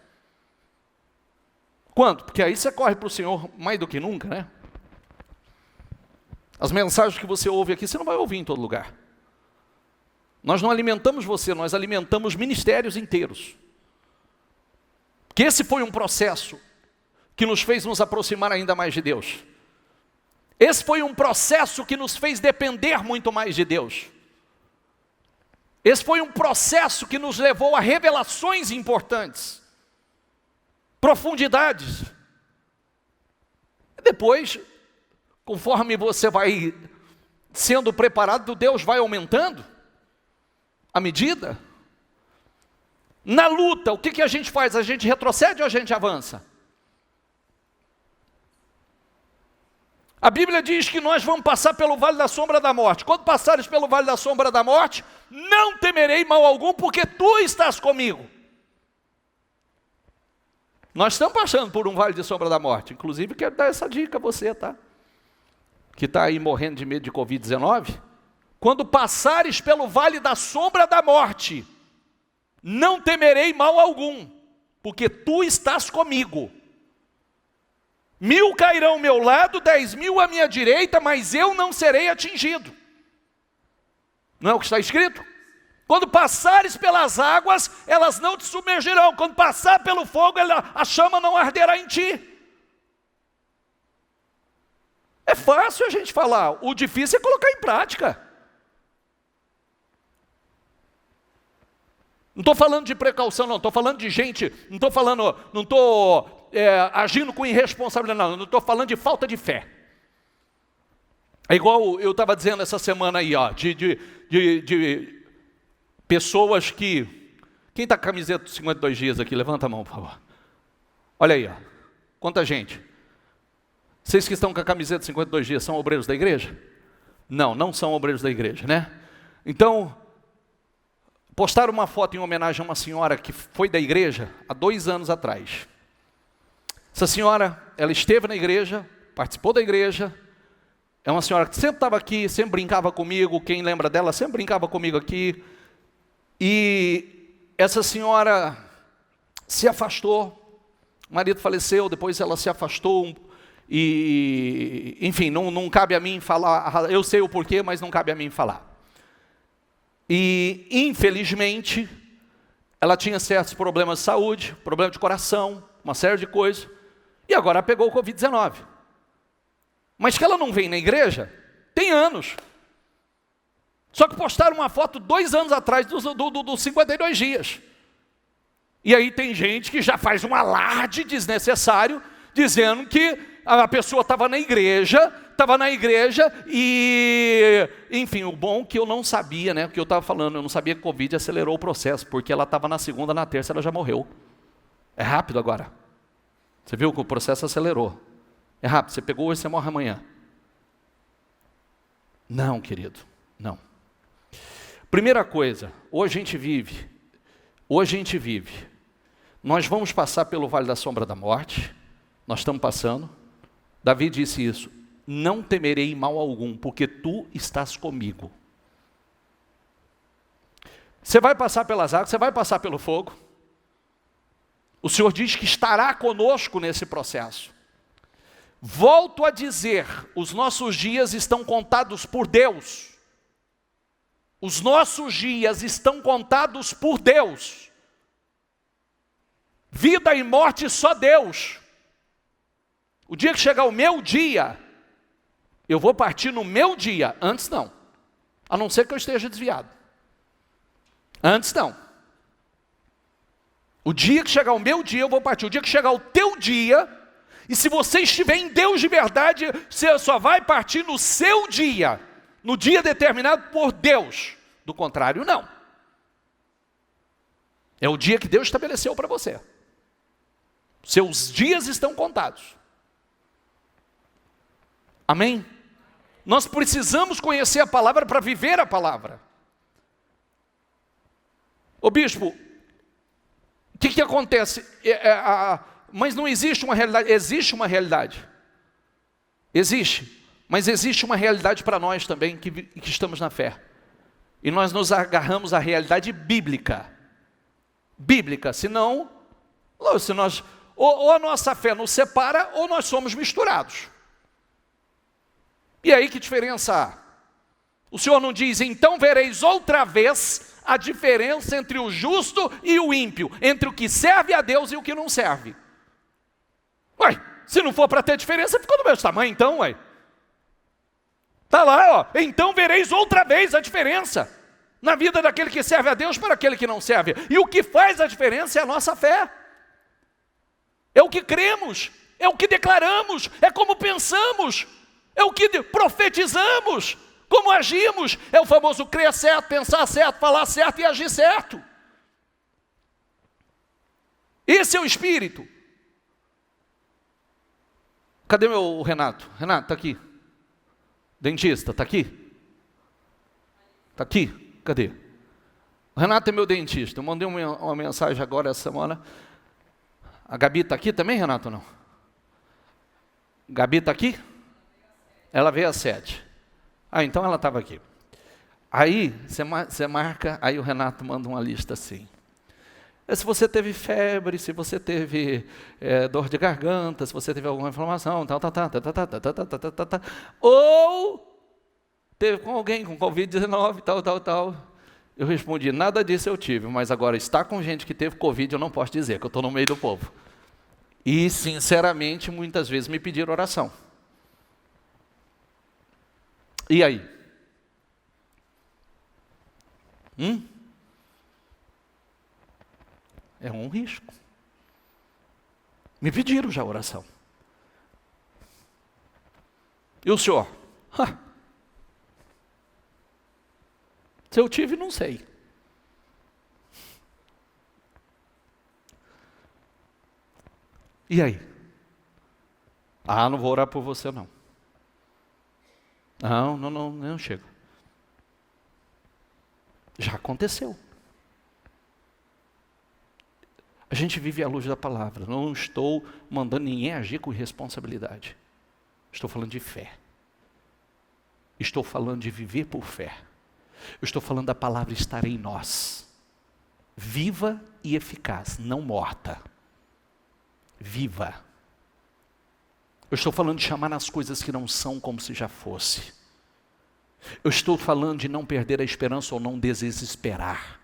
Quanto? Porque aí você corre para o Senhor mais do que nunca, né? As mensagens que você ouve aqui, você não vai ouvir em todo lugar. Nós não alimentamos você, nós alimentamos ministérios inteiros. Que esse foi um processo que nos fez nos aproximar ainda mais de Deus. Esse foi um processo que nos fez depender muito mais de Deus. Esse foi um processo que nos levou a revelações importantes, profundidades. E depois, conforme você vai sendo preparado, Deus vai aumentando a medida. Na luta, o que a gente faz? A gente retrocede ou a gente avança? A Bíblia diz que nós vamos passar pelo vale da sombra da morte. Quando passares pelo vale da sombra da morte, não temerei mal algum, porque tu estás comigo. Nós estamos passando por um vale de sombra da morte. Inclusive, quero dar essa dica a você, tá? Que está aí morrendo de medo de Covid-19. Quando passares pelo vale da sombra da morte, não temerei mal algum, porque tu estás comigo. 1000 cairão ao meu lado, 10.000 à minha direita, mas eu não serei atingido. Não é o que está escrito? Quando passares pelas águas, elas não te submergirão. Quando passar pelo fogo, a chama não arderá em ti. É fácil a gente falar, o difícil é colocar em prática. Não estou falando de precaução, não, estou falando de gente, não estou agindo com irresponsabilidade, não estou falando de falta de fé. É igual eu estava dizendo essa semana aí, ó, Pessoas que... Quem está com a camiseta dos 52 dias aqui? Levanta a mão, por favor. Olha aí, ó. Quanta gente. Vocês que estão com a camiseta dos 52 dias são obreiros da igreja? Não, não são obreiros da igreja, né? Então, postaram uma foto em homenagem a uma senhora que foi da igreja há 2 anos atrás. Essa senhora, ela esteve na igreja, participou da igreja, é uma senhora que sempre estava aqui, sempre brincava comigo, quem lembra dela sempre brincava comigo aqui. E essa senhora se afastou, o marido faleceu, depois ela se afastou, e enfim, não cabe a mim falar, eu sei o porquê, mas não cabe a mim falar. E infelizmente, ela tinha certos problemas de saúde, problema de coração, uma série de coisas, e agora pegou o Covid-19. Mas que ela não vem na igreja, tem anos. Só que postaram uma foto 2 anos atrás dos 52 dias. E aí tem gente que já faz um alarde desnecessário, dizendo que a pessoa estava na igreja e... Enfim, o bom que eu não sabia, né? O que eu estava falando, eu não sabia que o Covid acelerou o processo, porque ela estava na segunda, na terça ela já morreu. É rápido agora. Você viu que o processo acelerou. É rápido, você pegou hoje, você morre amanhã. Não, querido, não. Primeira coisa, hoje a gente vive, nós vamos passar pelo vale da sombra da morte, nós estamos passando. Davi disse isso, não temerei mal algum, porque tu estás comigo. Você vai passar pelas águas, você vai passar pelo fogo. O Senhor diz que estará conosco nesse processo. Volto a dizer, os nossos dias estão contados por Deus. Os nossos dias estão contados por Deus. Vida e morte só Deus. O dia que chegar o meu dia, eu vou partir no meu dia, antes não. A não ser que eu esteja desviado. Antes não. O dia que chegar o meu dia, eu vou partir. O dia que chegar o teu dia, e se você estiver em Deus de verdade, você só vai partir no seu dia, no dia determinado por Deus. Do contrário, não. É o dia que Deus estabeleceu para você. Seus dias estão contados. Amém? Nós precisamos conhecer a palavra para viver a palavra. Ô bispo, o que acontece? Mas não existe uma realidade. Existe uma realidade. Existe. Mas existe uma realidade para nós também, que estamos na fé. E nós nos agarramos à realidade bíblica. Bíblica, senão, se nós, ou a nossa fé nos separa, ou nós somos misturados. E aí que diferença há? O Senhor não diz, então vereis outra vez a diferença entre o justo e o ímpio, entre o que serve a Deus e o que não serve. Ué, se não for para ter diferença, ficou do mesmo tamanho então, ué. Está lá, ó, então vereis outra vez a diferença na vida daquele que serve a Deus para aquele que não serve. E o que faz a diferença é a nossa fé. É o que cremos, é o que declaramos, é como pensamos, é o que profetizamos, como agimos. É o famoso crer certo, pensar certo, falar certo e agir certo. Esse é o Espírito. Cadê meu Renato? Renato, está aqui. Dentista, está aqui? Está aqui? Cadê? O Renato é meu dentista. Eu mandei uma mensagem agora essa semana. A Gabi está aqui também, Renato, ou não? Gabi está aqui? Ela veio às 7. Ah, então ela estava aqui. Aí, você marca, aí o Renato manda uma lista assim. Se você teve febre, se você teve dor de garganta, se você teve alguma inflamação, ou teve com alguém com Covid-19, tal. Eu respondi, nada disso eu tive, mas agora estar com gente que teve Covid, eu não posso dizer, que eu estou no meio do povo. E, sinceramente, muitas vezes me pediram oração. E aí? É um risco. Me pediram já oração. E o senhor? Se eu tive, não sei. E aí? Ah, não vou orar por você não. Não chega. Já aconteceu. A gente vive à luz da palavra. Não estou mandando ninguém agir com irresponsabilidade. Estou falando de fé. Estou falando de viver por fé. Eu estou falando da palavra estar em nós. Viva e eficaz, não morta. Viva. Eu estou falando de chamar as coisas que não são como se já fosse. Eu estou falando de não perder a esperança ou não desesperar.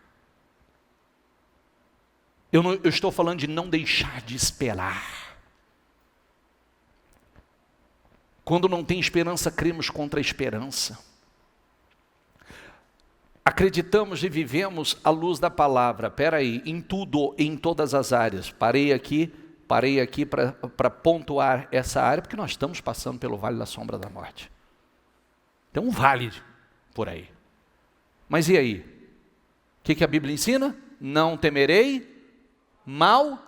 Eu estou falando de não deixar de esperar. Quando não tem esperança, cremos contra a esperança. Acreditamos e vivemos à luz da palavra. Espera aí, em tudo, em todas as áreas. Parei aqui para pontuar essa área, porque nós estamos passando pelo vale da sombra da morte. Tem um vale por aí. Mas e aí? O que a Bíblia ensina? Não temerei mal.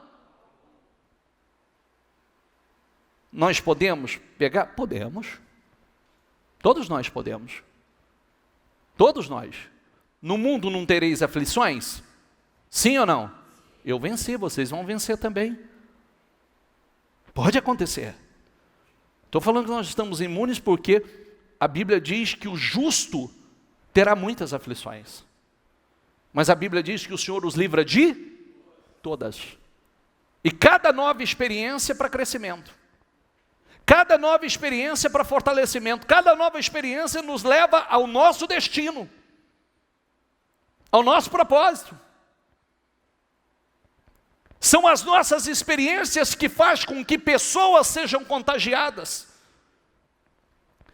Nós podemos pegar? Podemos. Todos nós podemos. Todos nós. No mundo não tereis aflições? Sim ou não? Eu venci, vocês vão vencer também. Pode acontecer. Estou falando que nós estamos imunes porque a Bíblia diz que o justo terá muitas aflições. Mas a Bíblia diz que o Senhor os livra de todas. E cada nova experiência para crescimento. Cada nova experiência para fortalecimento. Cada nova experiência nos leva ao nosso destino. Ao nosso propósito. São as nossas experiências que fazem com que pessoas sejam contagiadas.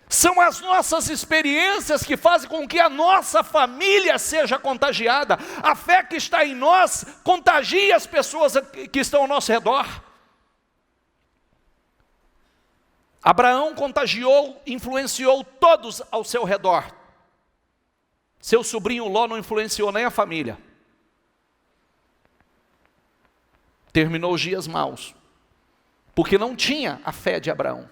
São as nossas experiências que fazem com que a nossa família seja contagiada. A fé que está em nós contagia as pessoas que estão ao nosso redor. Abraão contagiou, influenciou todos ao seu redor. Seu sobrinho Ló não influenciou nem a família. Terminou os dias maus, porque não tinha a fé de Abraão.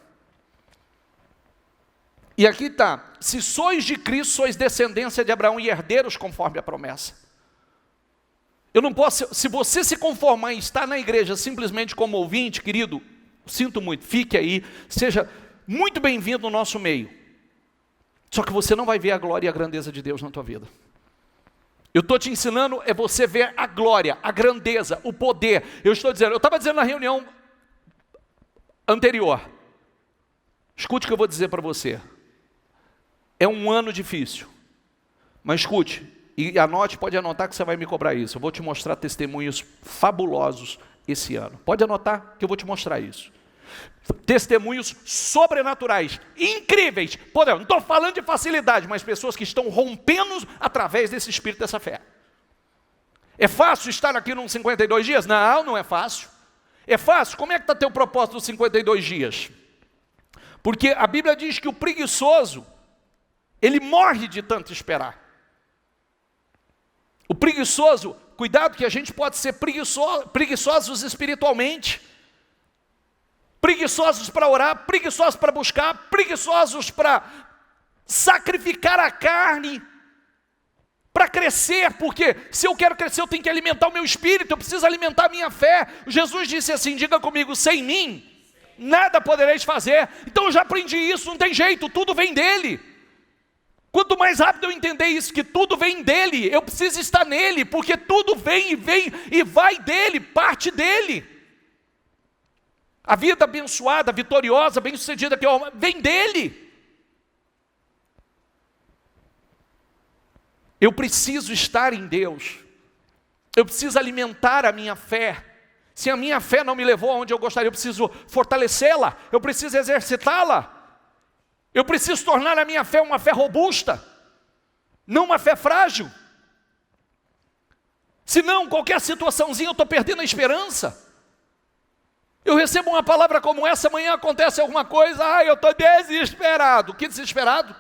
E aqui está: se sois de Cristo, sois descendência de Abraão e herdeiros conforme a promessa. Eu não posso, se você se conformar em estar na igreja simplesmente como ouvinte, querido, sinto muito, fique aí, seja muito bem-vindo no nosso meio. Só que você não vai ver a glória e a grandeza de Deus na tua vida. Eu estou te ensinando é você ver a glória, a grandeza, o poder. Eu estava dizendo na reunião anterior. Escute o que eu vou dizer para você. É um ano difícil. Mas escute, e anote, pode anotar que você vai me cobrar isso. Eu vou te mostrar testemunhos fabulosos esse ano. Pode anotar que eu vou te mostrar isso. Testemunhos sobrenaturais, incríveis. Não estou falando de facilidade, mas pessoas que estão rompendo através desse espírito, dessa fé. É fácil estar aqui nos 52 dias? Não, não é fácil. É fácil? Como é que está teu propósito dos 52 dias? Porque a Bíblia diz que o preguiçoso, ele morre de tanto esperar. O preguiçoso, cuidado que a gente pode ser preguiçosos espiritualmente. Preguiçosos para orar, preguiçosos para buscar, preguiçosos para sacrificar a carne, para crescer, porque se eu quero crescer eu tenho que alimentar o meu espírito, eu preciso alimentar a minha fé. Jesus disse assim, diga comigo, sem mim, nada podereis fazer. Então eu já aprendi isso, não tem jeito, tudo vem dele. Quanto mais rápido eu entender isso, que tudo vem dele, eu preciso estar nele, porque tudo vem e vai dele, parte dele. A vida abençoada, vitoriosa, bem-sucedida, que vem dele. Eu preciso estar em Deus. Eu preciso alimentar a minha fé. Se a minha fé não me levou aonde eu gostaria, eu preciso fortalecê-la. Eu preciso exercitá-la. Eu preciso tornar a minha fé uma fé robusta, não uma fé frágil. Senão, qualquer situaçãozinha eu estou perdendo a esperança. Eu recebo uma palavra como essa, amanhã acontece alguma coisa, eu estou desesperado. Que desesperado?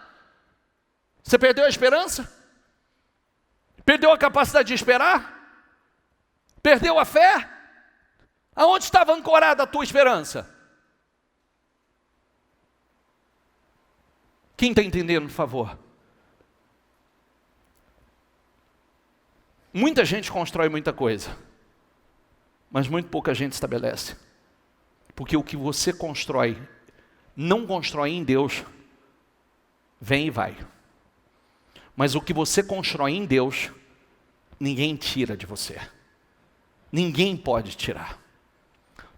Você perdeu a esperança? Perdeu a capacidade de esperar? Perdeu a fé? Aonde estava ancorada a tua esperança? Quem está entendendo, por favor? Muita gente constrói muita coisa, mas muito pouca gente estabelece. Porque o que você constrói, não constrói em Deus, vem e vai. Mas o que você constrói em Deus, ninguém tira de você. Ninguém pode tirar.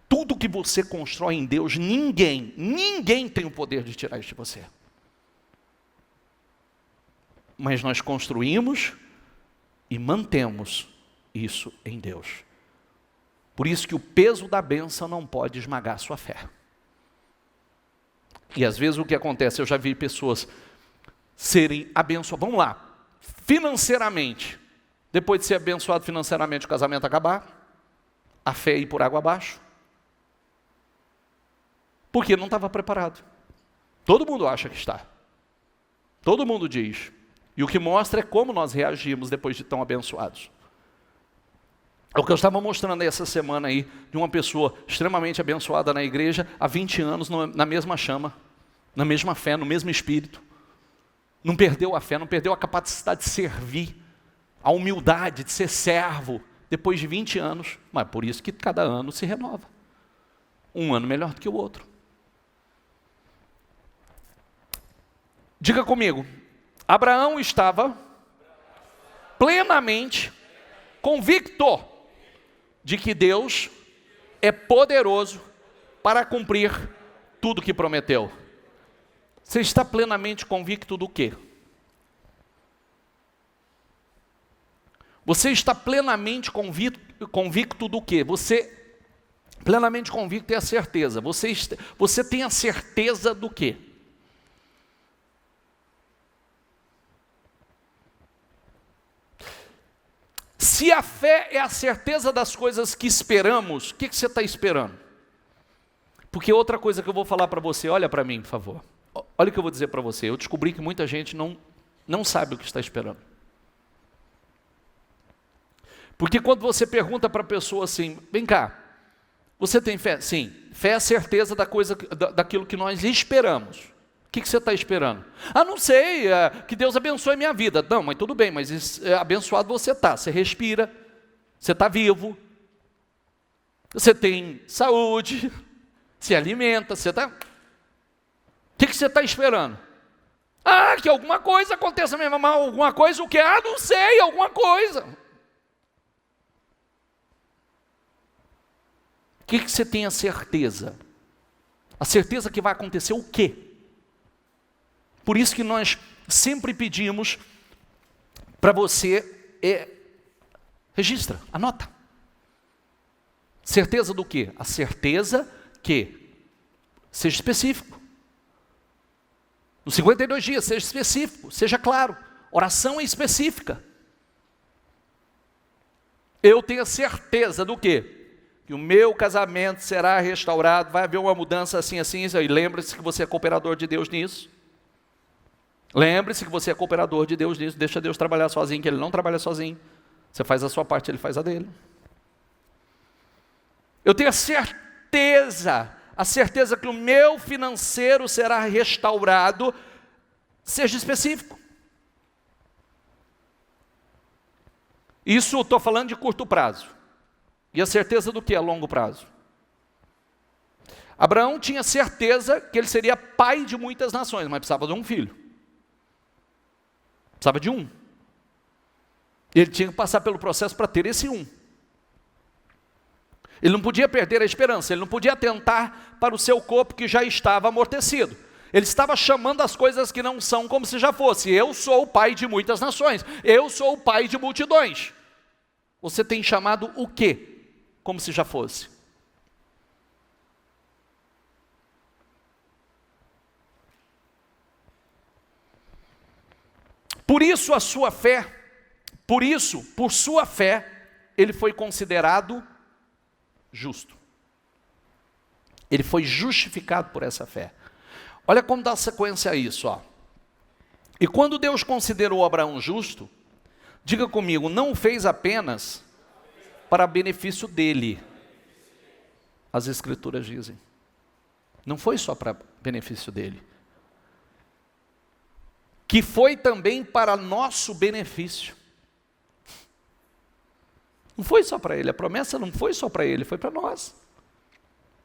Tudo que você constrói em Deus, ninguém tem o poder de tirar isso de você. Mas nós construímos e mantemos isso em Deus. Por isso que o peso da bênção não pode esmagar a sua fé. E às vezes o que acontece, eu já vi pessoas serem abençoadas, vamos lá, financeiramente, depois de ser abençoado financeiramente, o casamento acabar, a fé ir por água abaixo, porque não estava preparado. Todo mundo acha que está, todo mundo diz, e o que mostra é como nós reagimos depois de tão abençoados. É o que eu estava mostrando aí essa semana aí, de uma pessoa extremamente abençoada na igreja, há 20 anos na mesma chama, na mesma fé, no mesmo espírito. Não perdeu a fé, não perdeu a capacidade de servir, a humildade de ser servo, depois de 20 anos. Mas por isso que cada ano se renova. Um ano melhor do que o outro. Diga comigo, Abraão estava plenamente convicto de que Deus é poderoso para cumprir tudo o que prometeu. Você está plenamente convicto do quê? Você está plenamente convicto do quê? Você, plenamente convicto é a certeza. Você tem a certeza do quê? Se a fé é a certeza das coisas que esperamos, o que você está esperando? Porque outra coisa que eu vou falar para você, olha para mim, por favor. Olha o que eu vou dizer para você. Eu descobri que muita gente não sabe o que está esperando. Porque quando você pergunta para a pessoa assim, vem cá, você tem fé? Sim, fé é a certeza daquilo que nós esperamos. O que você está esperando? Ah, não sei, que Deus abençoe a minha vida. Não, mas tudo bem, mas abençoado você está. Você respira, você está vivo, você tem saúde, se alimenta, você está... O que você está esperando? Ah, que alguma coisa aconteça mesmo, mas alguma coisa o quê? Ah, não sei, alguma coisa. O que você tem a certeza? A certeza que vai acontecer o quê? Por isso que nós sempre pedimos para você, registra, anota. Certeza do quê? A certeza que, seja específico. Nos 52 dias, seja específico, seja claro. Oração é específica. Eu tenho a certeza do quê? Que o meu casamento será restaurado, vai haver uma mudança assim, e lembre-se que você é cooperador de Deus nisso. Lembre-se que você é cooperador de Deus nisso, deixa Deus trabalhar sozinho, que Ele não trabalha sozinho. Você faz a sua parte, Ele faz a dele. Eu tenho a certeza que o meu financeiro será restaurado, seja específico. Isso estou falando de curto prazo. E a certeza do que a longo prazo? Abraão tinha certeza que ele seria pai de muitas nações, mas precisava de um filho. Precisava de um. Ele tinha que passar pelo processo para ter esse um. Ele não podia perder a esperança, ele não podia atentar para o seu corpo que já estava amortecido. Ele estava chamando as coisas que não são como se já fosse. Eu sou o pai de muitas nações, eu sou o pai de multidões. Você tem chamado o quê? Como se já fosse. Por isso a sua fé, por sua fé, ele foi considerado justo. Ele foi justificado por essa fé. Olha como dá sequência a isso, ó. E quando Deus considerou Abraão justo, diga comigo, não o fez apenas para benefício dele, as Escrituras dizem. Não foi só para benefício dele. Que foi também para nosso benefício. Não foi só para ele, a promessa não foi só para ele, foi para nós.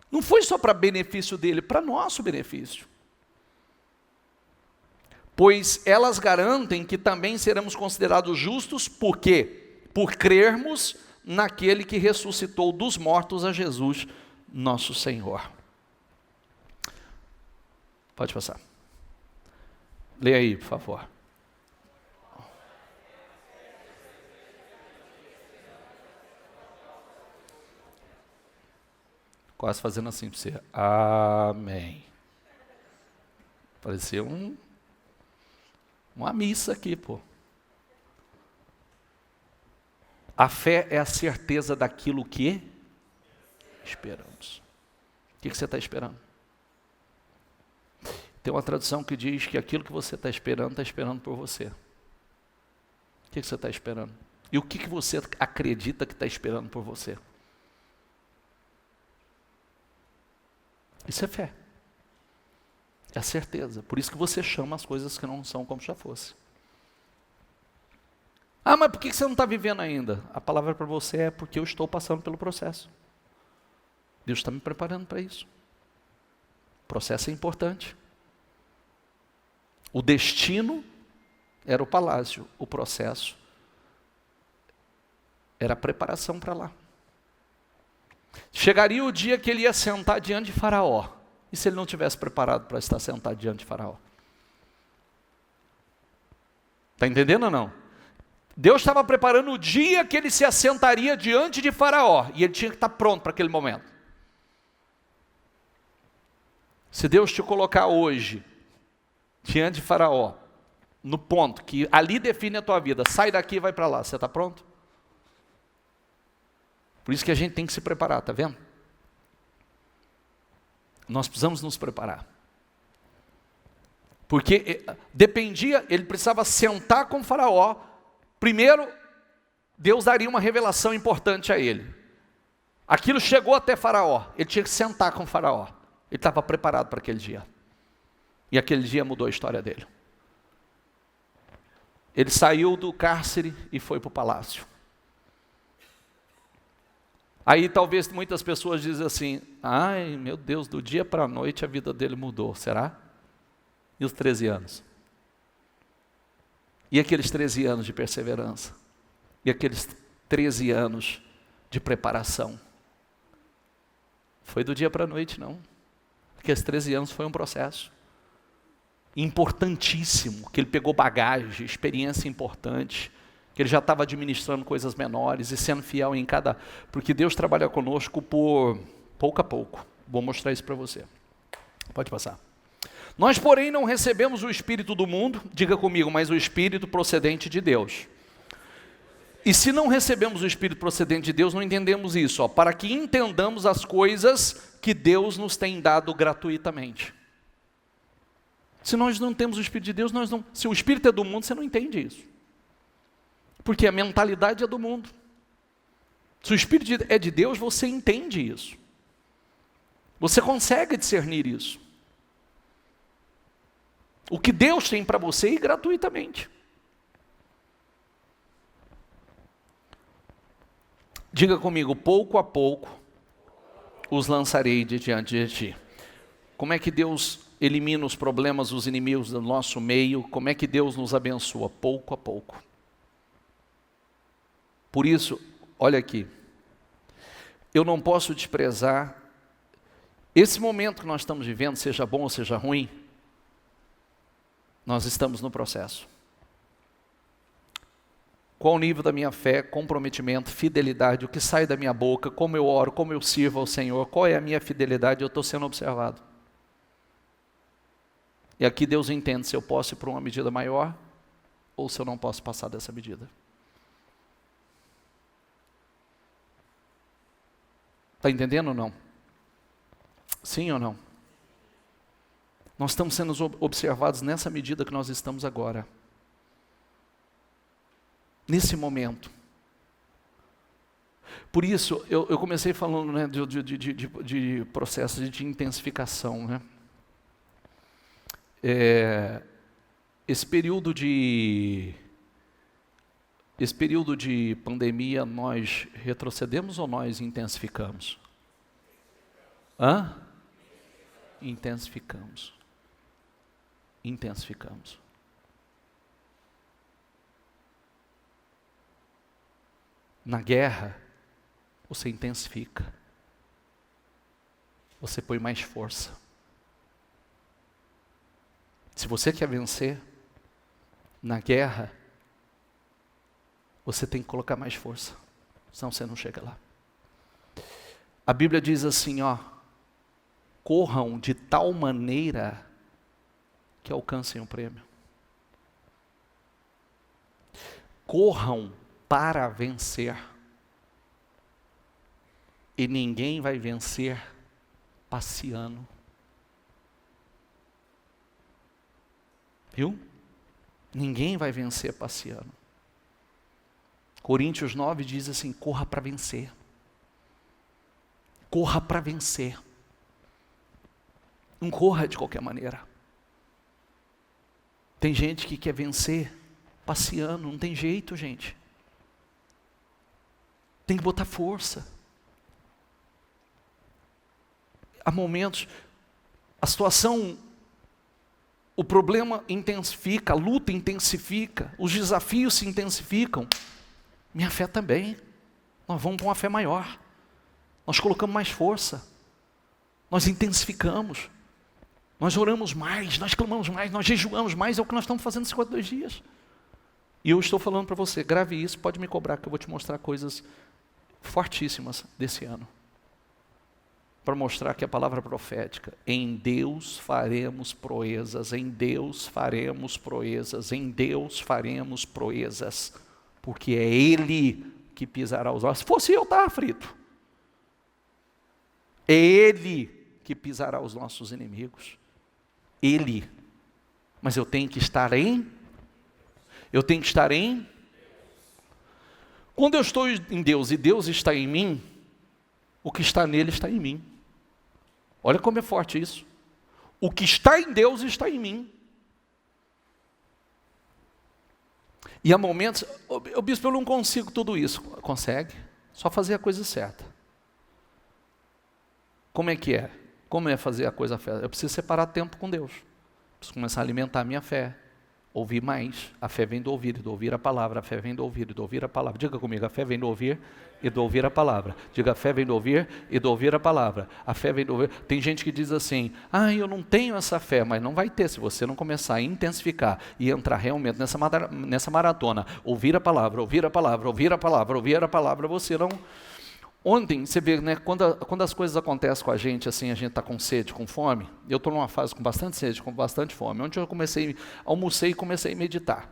Não foi só para benefício dele, para nosso benefício. Pois elas garantem que também seremos considerados justos, por quê? Por crermos naquele que ressuscitou dos mortos a Jesus, nosso Senhor. Pode passar. Leia aí, por favor. Quase fazendo assim para você. Amém. Parecia uma missa aqui, pô. A fé é a certeza daquilo que esperamos. O que você está esperando? Tem uma tradução que diz que aquilo que você está esperando por você. O que você está esperando? E o que você acredita que está esperando por você? Isso é fé. É a certeza. Por isso que você chama as coisas que não são como já fosse. Ah, mas por que você não está vivendo ainda? A palavra para você é porque eu estou passando pelo processo. Deus está me preparando para isso. O processo é importante. O destino era o palácio, o processo era a preparação para lá. Chegaria o dia que ele ia sentar diante de Faraó. E se ele não tivesse preparado para estar sentado diante de Faraó? Está entendendo ou não? Deus estava preparando o dia que ele se assentaria diante de Faraó. E ele tinha que estar pronto para aquele momento. Se Deus te colocar hoje diante de Faraó, no ponto que ali define a tua vida, sai daqui e vai para lá, você está pronto? Por isso que a gente tem que se preparar, está vendo? Nós precisamos nos preparar. Porque dependia, ele precisava sentar com Faraó. Primeiro, Deus daria uma revelação importante a ele. Aquilo chegou até Faraó, ele tinha que sentar com Faraó. Ele estava preparado para aquele dia. E aquele dia mudou a história dele. Ele saiu do cárcere e foi para o palácio. Aí talvez muitas pessoas dizem assim, ai meu Deus, do dia para a noite a vida dele mudou, será? E os 13 anos? E aqueles 13 anos de perseverança? E aqueles 13 anos de preparação? Foi do dia para a noite, não. Aqueles 13 anos foi um processo importantíssimo, que ele pegou bagagem, experiência importante, que ele já estava administrando coisas menores e sendo fiel em cada... Porque Deus trabalha conosco por pouco a pouco. Vou mostrar isso para você. Pode passar. Nós, porém, não recebemos o Espírito do mundo, diga comigo, mas o Espírito procedente de Deus. E se não recebemos o Espírito procedente de Deus, não entendemos isso, ó, para que entendamos as coisas que Deus nos tem dado gratuitamente. Se nós não temos o Espírito de Deus, nós não... Se o Espírito é do mundo, você não entende isso. Porque a mentalidade é do mundo. Se o Espírito é de Deus, você entende isso. Você consegue discernir isso. O que Deus tem para você e gratuitamente. Diga comigo, pouco a pouco os lançarei de diante de ti. Como é que Deus elimina os problemas, os inimigos do nosso meio? Como é que Deus nos abençoa? Pouco a pouco. Por isso, olha aqui, eu não posso desprezar esse momento que nós estamos vivendo, seja bom ou seja ruim, nós estamos no processo. Qual o nível da minha fé, comprometimento, fidelidade, o que sai da minha boca, como eu oro, como eu sirvo ao Senhor, qual é a minha fidelidade, eu estou sendo observado. E aqui Deus entende se eu posso ir para uma medida maior, ou se eu não posso passar dessa medida. Está entendendo ou não? Sim ou não? Nós estamos sendo observados nessa medida que nós estamos agora. Nesse momento. Por isso, eu comecei falando, né, de processo de intensificação, né? Esse período de pandemia, nós retrocedemos ou nós intensificamos? Intensificamos. Na guerra, você intensifica. Você põe mais força. Se você quer vencer, na guerra, você tem que colocar mais força. Senão você não chega lá. A Bíblia diz assim, corram de tal maneira que alcancem o prêmio. Corram para vencer. E ninguém vai vencer passeando. Viu? Ninguém vai vencer passeando. Coríntios 9 diz assim, corra para vencer. Corra para vencer. Não corra de qualquer maneira. Tem gente que quer vencer passeando, não tem jeito, gente. Tem que botar força. Há momentos, a situação, o problema intensifica, a luta intensifica, os desafios se intensificam. Minha fé também. Nós vamos para uma fé maior. Nós colocamos mais força. Nós intensificamos. Nós oramos mais, nós clamamos mais, nós jejuamos mais, é o que nós estamos fazendo nesses 42 dias. E eu estou falando para você, grave isso, pode me cobrar, que eu vou te mostrar coisas fortíssimas desse ano. Para mostrar que a palavra profética, em Deus faremos proezas, em Deus faremos proezas, em Deus faremos proezas, porque é Ele que pisará os ossos. Se fosse eu, estava frito. É Ele que pisará os nossos inimigos. Ele. Mas eu tenho que estar em? Quando eu estou em Deus e Deus está em mim, o que está nele está em mim. Olha como é forte isso. O que está em Deus está em mim. E há momentos, bispo, eu não consigo tudo isso. Consegue? Só fazer a coisa certa. Como é que é? Como é fazer a coisa certa? Eu preciso separar tempo com Deus. Preciso começar a alimentar a minha fé. Ouvir mais. A fé vem do ouvir e do ouvir a palavra. A fé vem do ouvir e do ouvir a palavra. Diga comigo, a fé vem do ouvir e do ouvir a palavra. Diga, a fé vem do ouvir e do ouvir a palavra. A fé vem do ouvir. Tem gente que diz assim, eu não tenho essa fé, mas não vai ter se você não começar a intensificar e entrar realmente nessa maratona. Ouvir a palavra, ouvir a palavra, ouvir a palavra, ouvir a palavra, você não... Ontem, você vê, né, quando as coisas acontecem com a gente, assim, a gente está com sede, com fome, eu estou numa fase com bastante sede, com bastante fome. Ontem eu almocei e comecei a meditar.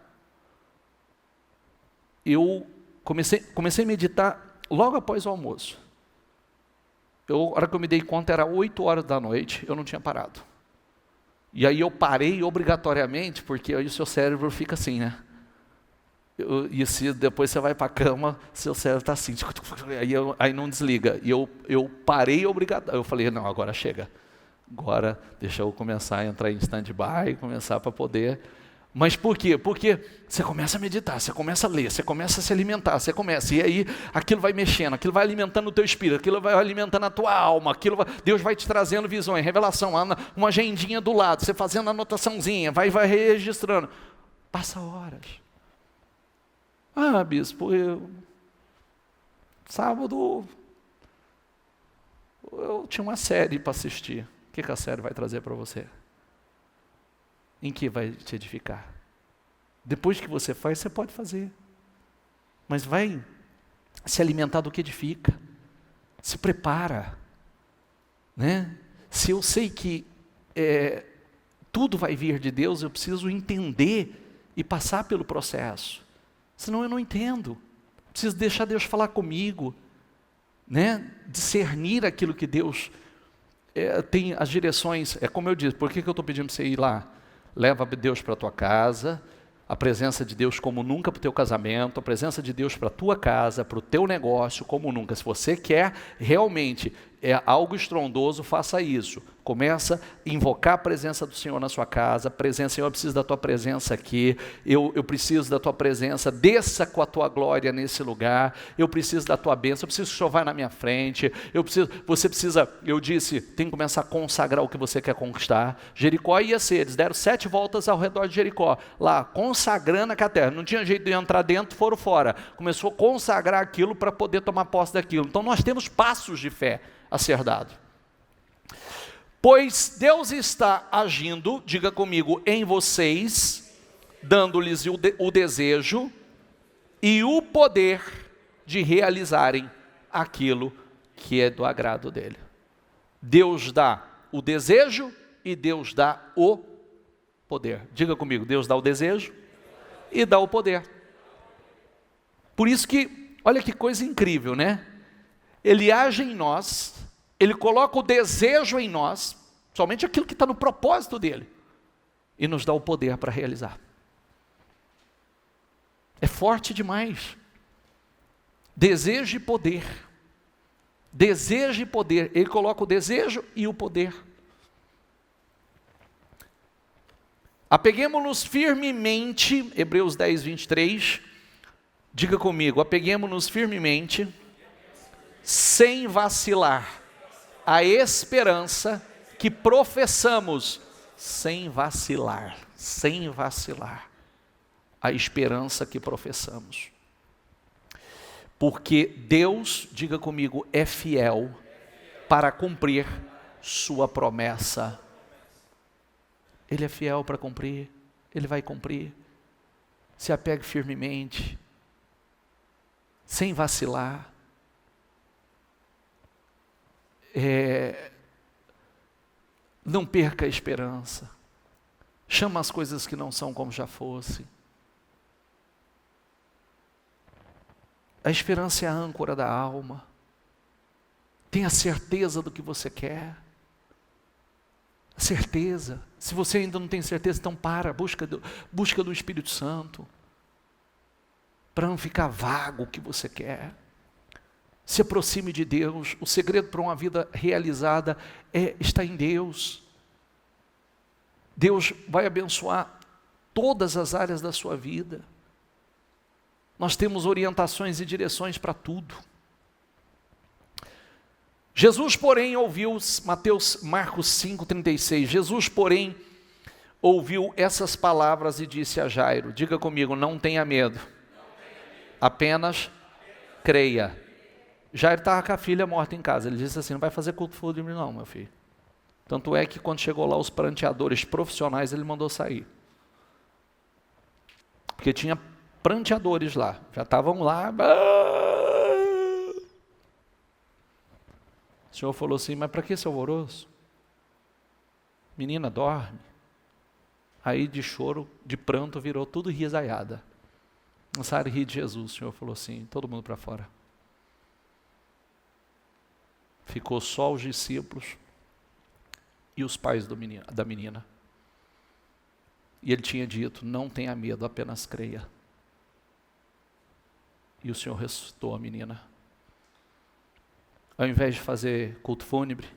Eu comecei a meditar logo após o almoço. A hora que eu me dei conta, era 8 horas da noite, eu não tinha parado. E aí eu parei obrigatoriamente, porque aí o seu cérebro fica assim, né? E se depois você vai para a cama, seu cérebro está assim, aí não desliga. E eu parei obrigatório. Eu falei, não, agora chega. Agora deixa eu começar a entrar em stand-by, começar para poder... Mas por quê? Porque você começa a meditar, você começa a ler, você começa a se alimentar, e aí aquilo vai mexendo, aquilo vai alimentando o teu espírito, aquilo vai alimentando a tua alma, Deus vai te trazendo visões, revelação, uma agendinha do lado, você fazendo anotaçãozinha, vai registrando. Passa horas. Bispo, sábado eu tinha uma série para assistir. O que a série vai trazer para você? Em que vai te edificar? Depois que você faz, você pode fazer. Mas vai se alimentar do que edifica. Se prepara. Né? Se eu sei que tudo vai vir de Deus, eu preciso entender e passar pelo processo. Senão eu não entendo. Preciso deixar Deus falar comigo, né? Discernir aquilo que Deus tem as direções. É como eu disse, por que eu estou pedindo para você ir lá? Leva Deus para a tua casa, A presença de Deus como nunca para o teu casamento, a presença de Deus para a tua casa, para o teu negócio como nunca. Se você quer realmente algo estrondoso, faça isso. Começa a invocar a presença do Senhor na sua casa. Presença, Senhor, eu preciso da tua presença aqui. Eu preciso da tua presença. Desça com a tua glória nesse lugar. Eu preciso da tua bênção. Eu preciso que o Senhor vá na minha frente. Você precisa, eu disse, tem que começar a consagrar o que você quer conquistar. Jericó ia ser, eles deram 7 voltas ao redor de Jericó. Lá, consagrando a terra. Não tinha jeito de entrar dentro, foram fora. Começou a consagrar aquilo para poder tomar posse daquilo. Então nós temos passos de fé a ser dado. Pois Deus está agindo, diga comigo, em vocês, dando-lhes o desejo e o poder de realizarem aquilo que é do agrado dele. Deus dá o desejo e Deus dá o poder. Diga comigo, Deus dá o desejo e dá o poder. Por isso que, olha que coisa incrível, né? Ele age em nós, Ele coloca o desejo em nós, somente aquilo que está no propósito dEle, e nos dá o poder para realizar. É forte demais. Desejo e poder. Desejo e poder. Ele coloca o desejo e o poder. Apeguemo-nos firmemente, Hebreus 10, 23, diga comigo, apeguemo-nos firmemente, sem vacilar, a esperança que professamos, sem vacilar, a esperança que professamos. Porque Deus, diga comigo, é fiel para cumprir sua promessa. Ele é fiel para cumprir, Ele vai cumprir. Se apegue firmemente, sem vacilar. Não perca a esperança. Chama as coisas que não são como já fosse. A esperança é a âncora da alma. Tenha certeza do que você quer. Certeza. Se você ainda não tem certeza, então busca do Espírito Santo. Para não ficar vago o que você quer. Se aproxime de Deus. O segredo para uma vida realizada está em Deus. Deus vai abençoar todas as áreas da sua vida. Nós temos orientações e direções para tudo. Jesus, porém, ouviu, Marcos 5,36, Jesus, porém, ouviu essas palavras e disse a Jairo, diga comigo, não tenha medo, apenas creia. Jairo estava com a filha morta em casa, ele disse assim, não vai fazer culto fúnebre não, meu filho. Tanto é que quando chegou lá os pranteadores profissionais, ele mandou sair. Porque tinha pranteadores lá, já estavam lá. O Senhor falou assim, mas para que esse alvoroço? Menina, dorme. Aí de choro, de pranto, virou tudo risaiada. Começaram a rir de Jesus, o Senhor falou assim, todo mundo para fora. Ficou só os discípulos e os pais da menina. E ele tinha dito, não tenha medo, apenas creia. E o Senhor ressuscitou a menina. Ao invés de fazer culto fúnebre,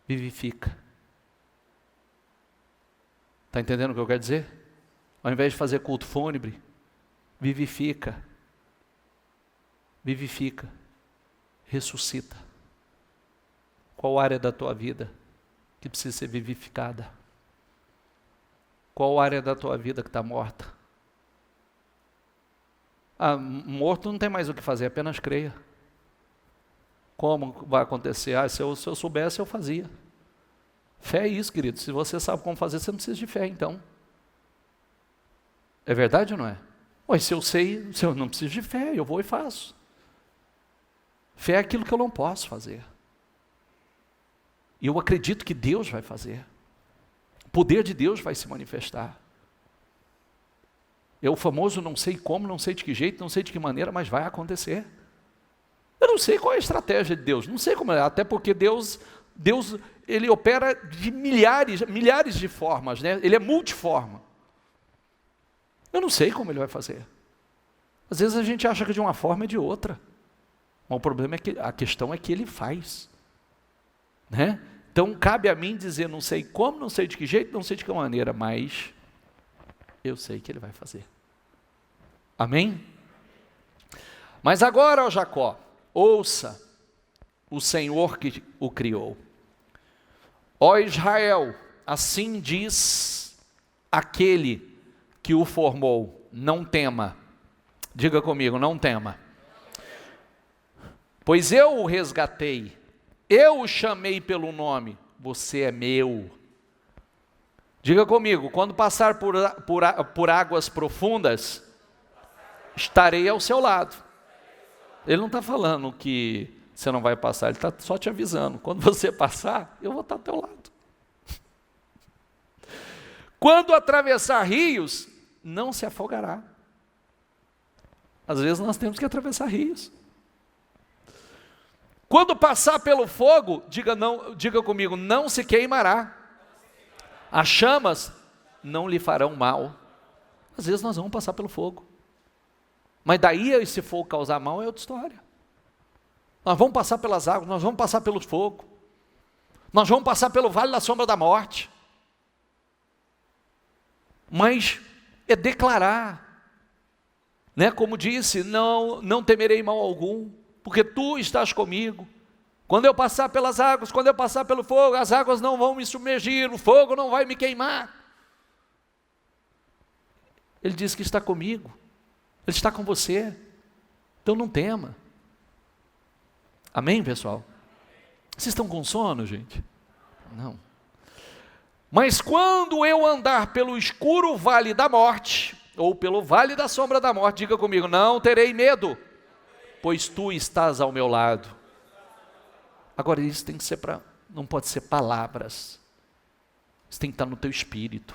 vivifica. Está entendendo o que eu quero dizer? Ao invés de fazer culto fúnebre, vivifica. Vivifica. Ressuscita. Qual área da tua vida que precisa ser vivificada? Qual área da tua vida que está morta? Morto não tem mais o que fazer, apenas creia. Como vai acontecer? Se eu soubesse, eu fazia. Fé é isso, querido. Se você sabe como fazer, você não precisa de fé, então. É verdade ou não é? Ué, se eu não preciso de fé, eu vou e faço. Fé é aquilo que eu não posso fazer. E eu acredito que Deus vai fazer. O poder de Deus vai se manifestar. É o famoso não sei como, não sei de que jeito, não sei de que maneira, mas vai acontecer. Eu não sei qual é a estratégia de Deus, não sei como é, até porque Deus ele opera de milhares de formas, né? Ele é multiforme. Eu não sei como ele vai fazer. Às vezes a gente acha que de uma forma é de outra. Mas o problema é que a questão é que ele faz. Né? Então cabe a mim dizer, não sei como, não sei de que jeito, não sei de que maneira, mas eu sei que ele vai fazer. Amém? Mas agora, ó Jacó, ouça o Senhor que o criou. Ó Israel, assim diz aquele que o formou, não tema. Diga comigo, não tema. Pois eu o resgatei, eu o chamei pelo nome, você é meu. Diga comigo, quando passar por águas profundas, estarei ao seu lado. Ele não está falando que você não vai passar, ele está só te avisando. Quando você passar, eu vou estar ao teu lado. Quando atravessar rios, não se afogará. Às vezes nós temos que atravessar rios. Quando passar pelo fogo, diga comigo, não se queimará. As chamas não lhe farão mal. Às vezes nós vamos passar pelo fogo. Mas daí, se for causar mal, é outra história. Nós vamos passar pelas águas, nós vamos passar pelo fogo. Nós vamos passar pelo vale da sombra da morte. Mas é declarar, né? Como disse, não temerei mal algum, porque tu estás comigo. Quando eu passar pelas águas, quando eu passar pelo fogo, as águas não vão me submergir, o fogo não vai me queimar. Ele diz que está comigo, ele está com você, então não tema. Amém, pessoal? Vocês estão com sono, gente? Não. Mas quando eu andar pelo escuro vale da morte, ou pelo vale da sombra da morte, diga comigo, não terei medo, pois tu estás ao meu lado. Agora isso tem que ser não pode ser palavras, isso tem que estar no teu espírito,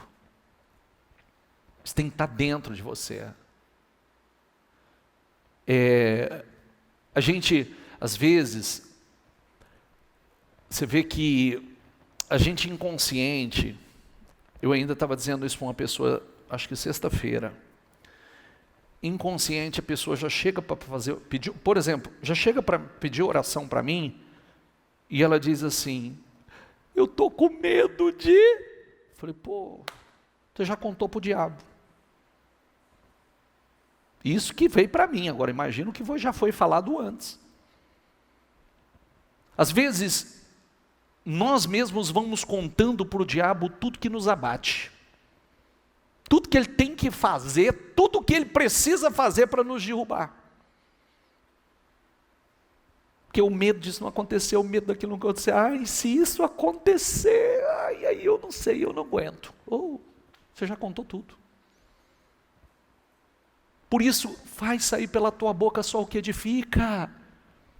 isso tem que estar dentro de você. A gente, às vezes, você vê que a gente inconsciente, eu ainda estava dizendo isso para uma pessoa, acho que sexta-feira, inconsciente a pessoa já chega para pedir, por exemplo, já chega para pedir oração para mim, e ela diz assim, eu estou com medo de... Falei, pô, você já contou para o diabo. Isso que veio para mim, agora imagino que já foi falado antes. Às vezes, nós mesmos vamos contando para o diabo tudo que nos abate. Tudo que ele tem que fazer, tudo que ele precisa fazer para nos derrubar. Porque o medo disso não acontecer, o medo daquilo não acontecer. Ai, se isso acontecer, aí eu não sei, eu não aguento. Você já contou tudo. Por isso, faz sair pela tua boca só o que edifica.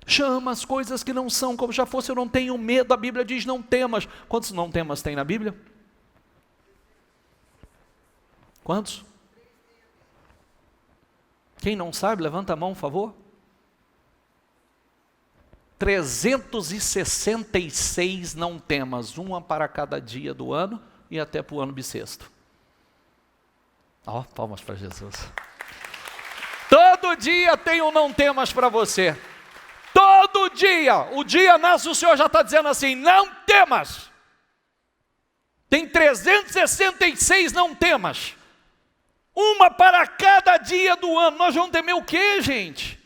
Chama as coisas que não são como já fosse, eu não tenho medo. A Bíblia diz não temas. Quantos não temas tem na Bíblia? Quantos? Quem não sabe, levanta a mão, por favor. 366 não temas, uma para cada dia do ano e até para o ano bissexto. Palmas para Jesus. Todo dia tem um não temas para você. Todo dia, o dia nasce, o Senhor já está dizendo assim, não temas. Tem 366 não temas. Uma para cada dia do ano. Nós vamos temer o quê, gente?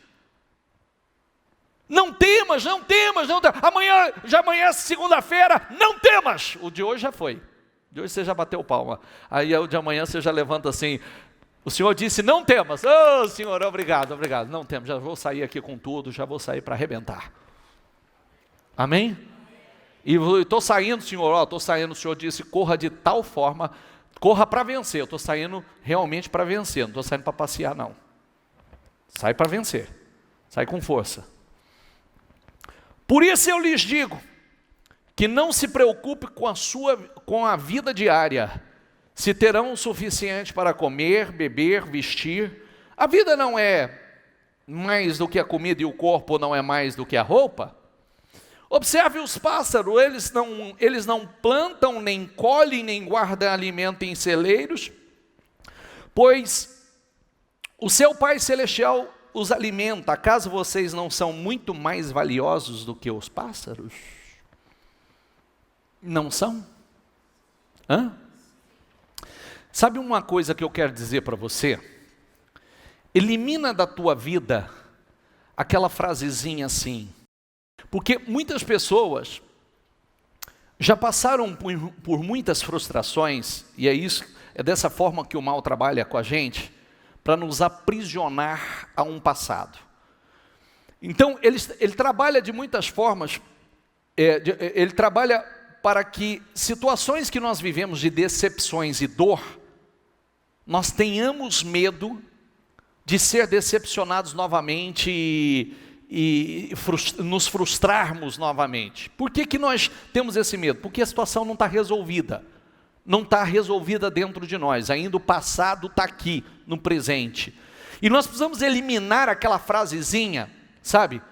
Não temas, não temas, não temas. Amanhã, já amanhece segunda-feira, não temas. O de hoje já foi. De hoje você já bateu palma. Aí o de amanhã você já levanta assim. O Senhor disse, não temas. Senhor, obrigado. Não temas, já vou sair aqui com tudo, já vou sair para arrebentar. Amém? E estou saindo, Senhor, estou saindo, o Senhor disse, corra de tal forma, corra para vencer. Eu estou saindo realmente para vencer, não estou saindo para passear, não. Sai para vencer, sai com força. Por isso eu lhes digo, que não se preocupe com a vida diária, se terão o suficiente para comer, beber, vestir. A vida não é mais do que a comida e o corpo não é mais do que a roupa? Observe os pássaros, eles não plantam, nem colhem, nem guardam alimento em celeiros, pois O seu Pai Celestial os alimenta. Acaso vocês não são muito mais valiosos do que os pássaros? Não são? Hã? Sabe uma coisa que eu quero dizer para você? Elimina da tua vida aquela frasezinha assim. Porque muitas pessoas já passaram por muitas frustrações, e é dessa forma que o mal trabalha com a gente, para nos aprisionar a um passado. Então, ele trabalha de muitas formas, ele trabalha para que situações que nós vivemos de decepções e dor, nós tenhamos medo de ser decepcionados novamente e nos frustrarmos novamente. Por que nós temos esse medo? Porque a situação não está resolvida. Não está resolvida dentro de nós. Ainda o passado está aqui, no presente. E nós precisamos eliminar aquela frasezinha, sabe?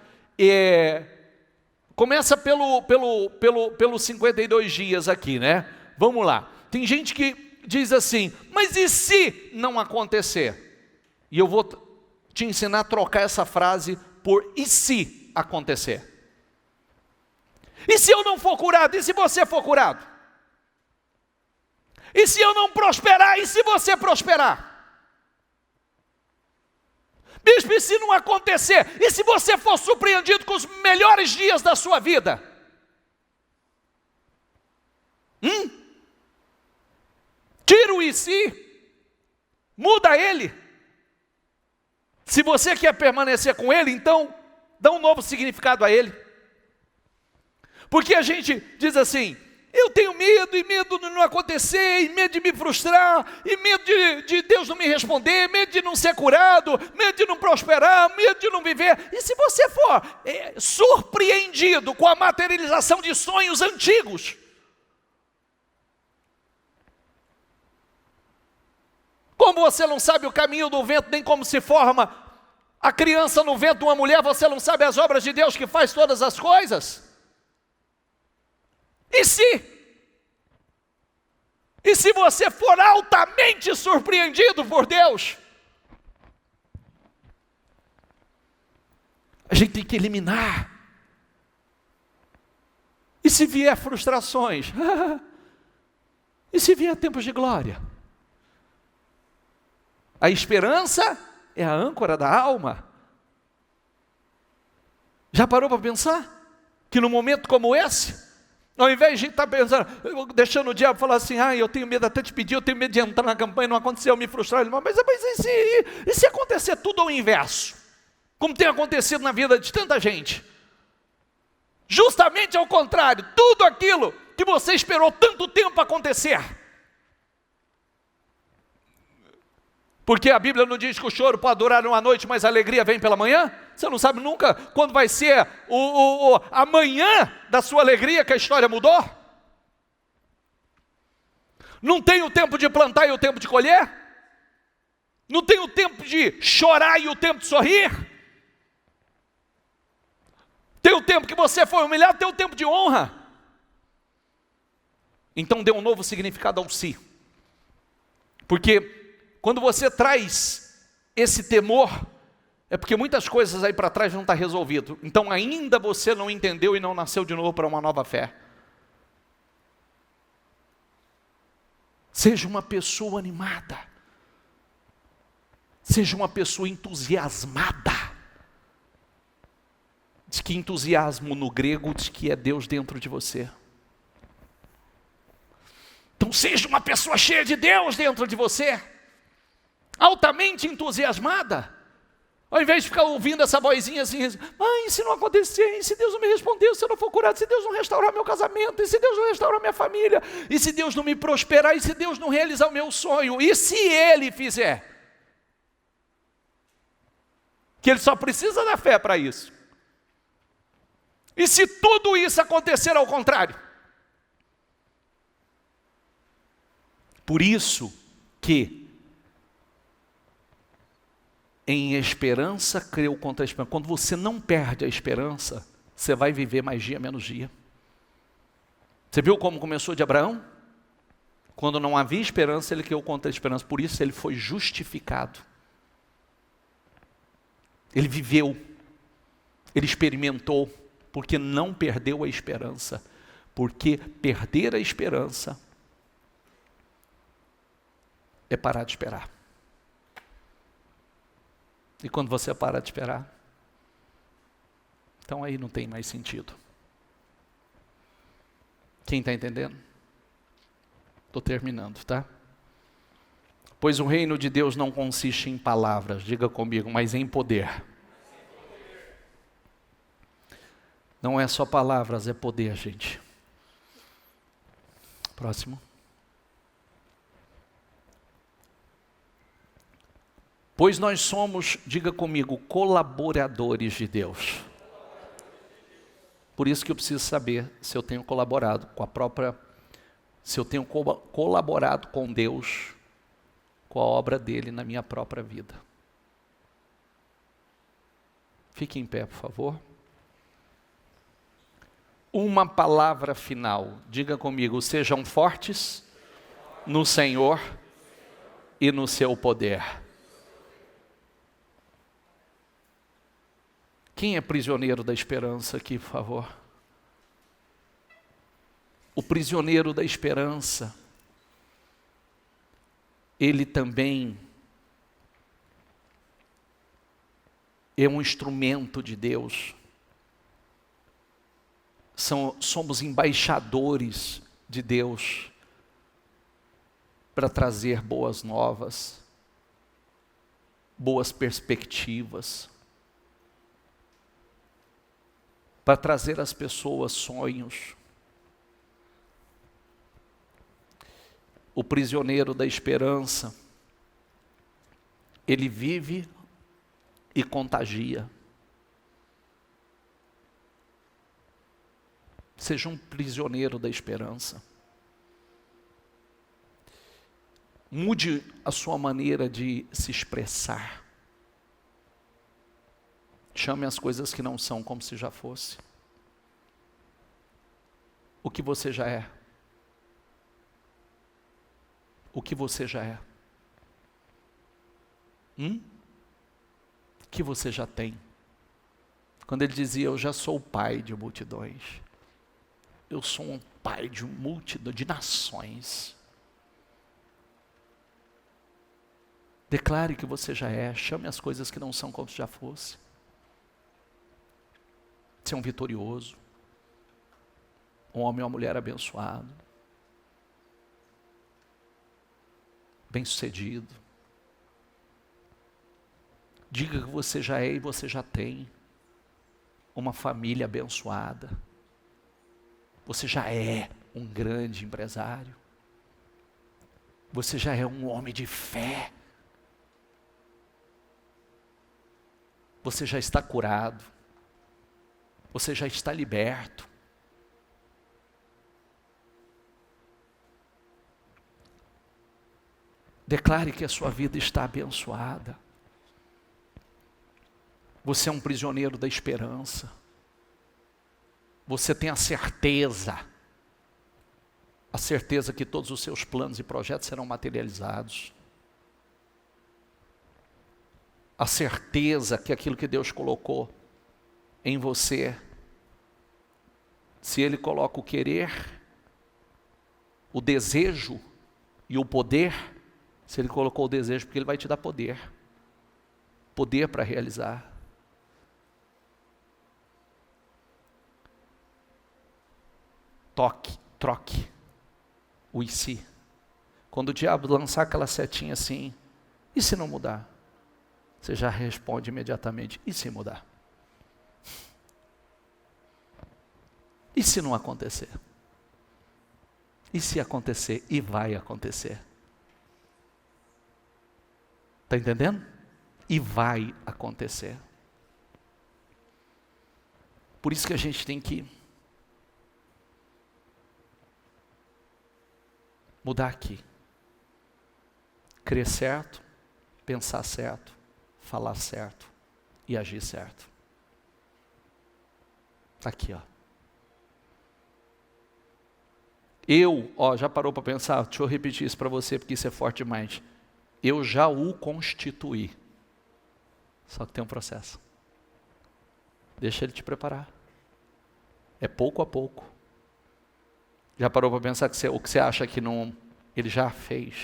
Começa pelos 52 dias aqui, né? Vamos lá. Tem gente que diz assim, mas e se não acontecer? E eu vou te ensinar a trocar essa frase por e se acontecer? E se eu não for curado? E se você for curado? E se eu não prosperar? E se você prosperar? Bispo, e se não acontecer? E se você for surpreendido com os melhores dias da sua vida? Tira o e se, muda ele. Se você quer permanecer com ele, então dá um novo significado a ele. Porque a gente diz assim, eu tenho medo, e medo de não acontecer, e medo de me frustrar, e medo de Deus não me responder, medo de não ser curado, medo de não prosperar, medo de não viver. E se você for surpreendido com a materialização de sonhos antigos? Como você não sabe o caminho do vento, nem como se forma a criança no ventre de uma mulher, você não sabe as obras de Deus que faz todas as coisas? E se você for altamente surpreendido por Deus? A gente tem que eliminar. E se vier frustrações? E se vier tempos de glória? A esperança é a âncora da alma. Já parou para pensar? Que num momento como esse, ao invés de estar pensando, deixando o diabo falar assim, eu tenho medo até de pedir, eu tenho medo de entrar na campanha, não aconteceu, me frustrar. Mas e se acontecer tudo ao inverso? Como tem acontecido na vida de tanta gente? Justamente ao contrário, tudo aquilo que você esperou tanto tempo acontecer. Porque a Bíblia não diz que o choro pode durar uma noite, mas a alegria vem pela manhã? Você não sabe nunca quando vai ser a manhã da sua alegria que a história mudou? Não tem o tempo de plantar e o tempo de colher? Não tem o tempo de chorar e o tempo de sorrir? Tem o tempo que você foi humilhado, tem o tempo de honra. Então dê um novo significado ao si. Porque quando você traz esse temor, é porque muitas coisas aí para trás não estão resolvidas. Então ainda você não entendeu e não nasceu de novo para uma nova fé. Seja uma pessoa animada. Seja uma pessoa entusiasmada. Diz que entusiasmo no grego diz que é Deus dentro de você. Então seja uma pessoa cheia de Deus dentro de você. Altamente entusiasmada, ao invés de ficar ouvindo essa vozinha assim, e se não acontecer, e se Deus não me responder, se eu não for curado, se Deus não restaurar meu casamento, e se Deus não restaurar minha família, e se Deus não me prosperar, e se Deus não realizar o meu sonho, e se Ele fizer? Que Ele só precisa da fé para isso. E se tudo isso acontecer ao contrário? Por isso que em esperança creu contra a esperança. Quando você não perde a esperança, você vai viver mais dia, menos dia. Você viu como começou de Abraão? Quando não havia esperança, ele creu contra a esperança. Por isso ele foi justificado. Ele viveu, ele experimentou, porque não perdeu a esperança. Porque perder a esperança é parar de esperar. E quando você para de esperar, então aí não tem mais sentido. Quem está entendendo? Estou terminando, tá? Pois o reino de Deus não consiste em palavras, diga comigo, mas em poder. Não é só palavras, é poder, gente. Próximo. Pois nós somos, diga comigo, colaboradores de Deus. Por isso que eu preciso saber se eu tenho colaborado com a própria, se eu tenho colaborado com Deus, com a obra dele na minha própria vida. Fique em pé, por favor. Uma palavra final, diga comigo, sejam fortes no Senhor e no seu poder. Quem é prisioneiro da esperança aqui, por favor? O prisioneiro da esperança, ele também é um instrumento de Deus. Somos embaixadores de Deus para trazer boas novas, boas perspectivas, para trazer às pessoas sonhos. O prisioneiro da esperança, ele vive e contagia. Seja um prisioneiro da esperança. Mude a sua maneira de se expressar. Chame as coisas que não são como se já fosse. O que você já é. O que você já é. O que você já tem. Quando ele dizia, eu já sou o pai de multidões. Eu sou um pai de multidão, de nações. Declare que você já é. Chame as coisas que não são como se já fosse. Ser um vitorioso, um homem ou uma mulher abençoado, bem-sucedido. Diga que você já é e você já tem uma família abençoada. Você já é um grande empresário. Você já é um homem de fé. Você já está curado. Você já está liberto. Declare que a sua vida está abençoada. Você é um prisioneiro da esperança. Você tem a certeza que todos os seus planos e projetos serão materializados. A certeza que aquilo que Deus colocou em você, se Ele coloca o querer, o desejo e o poder, se Ele colocou o desejo, porque Ele vai te dar poder. Poder para realizar. Troque o e se. Quando o diabo lançar aquela setinha assim, e se não mudar? Você já responde imediatamente, e se mudar? E se não acontecer? E se acontecer? E vai acontecer. Está entendendo? E vai acontecer. Por isso que a gente tem que mudar aqui. Crer certo, pensar certo, falar certo e agir certo. Está aqui, ó. Já parou para pensar? Deixa eu repetir isso para você, porque isso é forte demais. Eu já o constituí. Só que tem um processo. Deixa Ele te preparar. É pouco a pouco. Já parou para pensar que o que você acha que não, Ele já fez?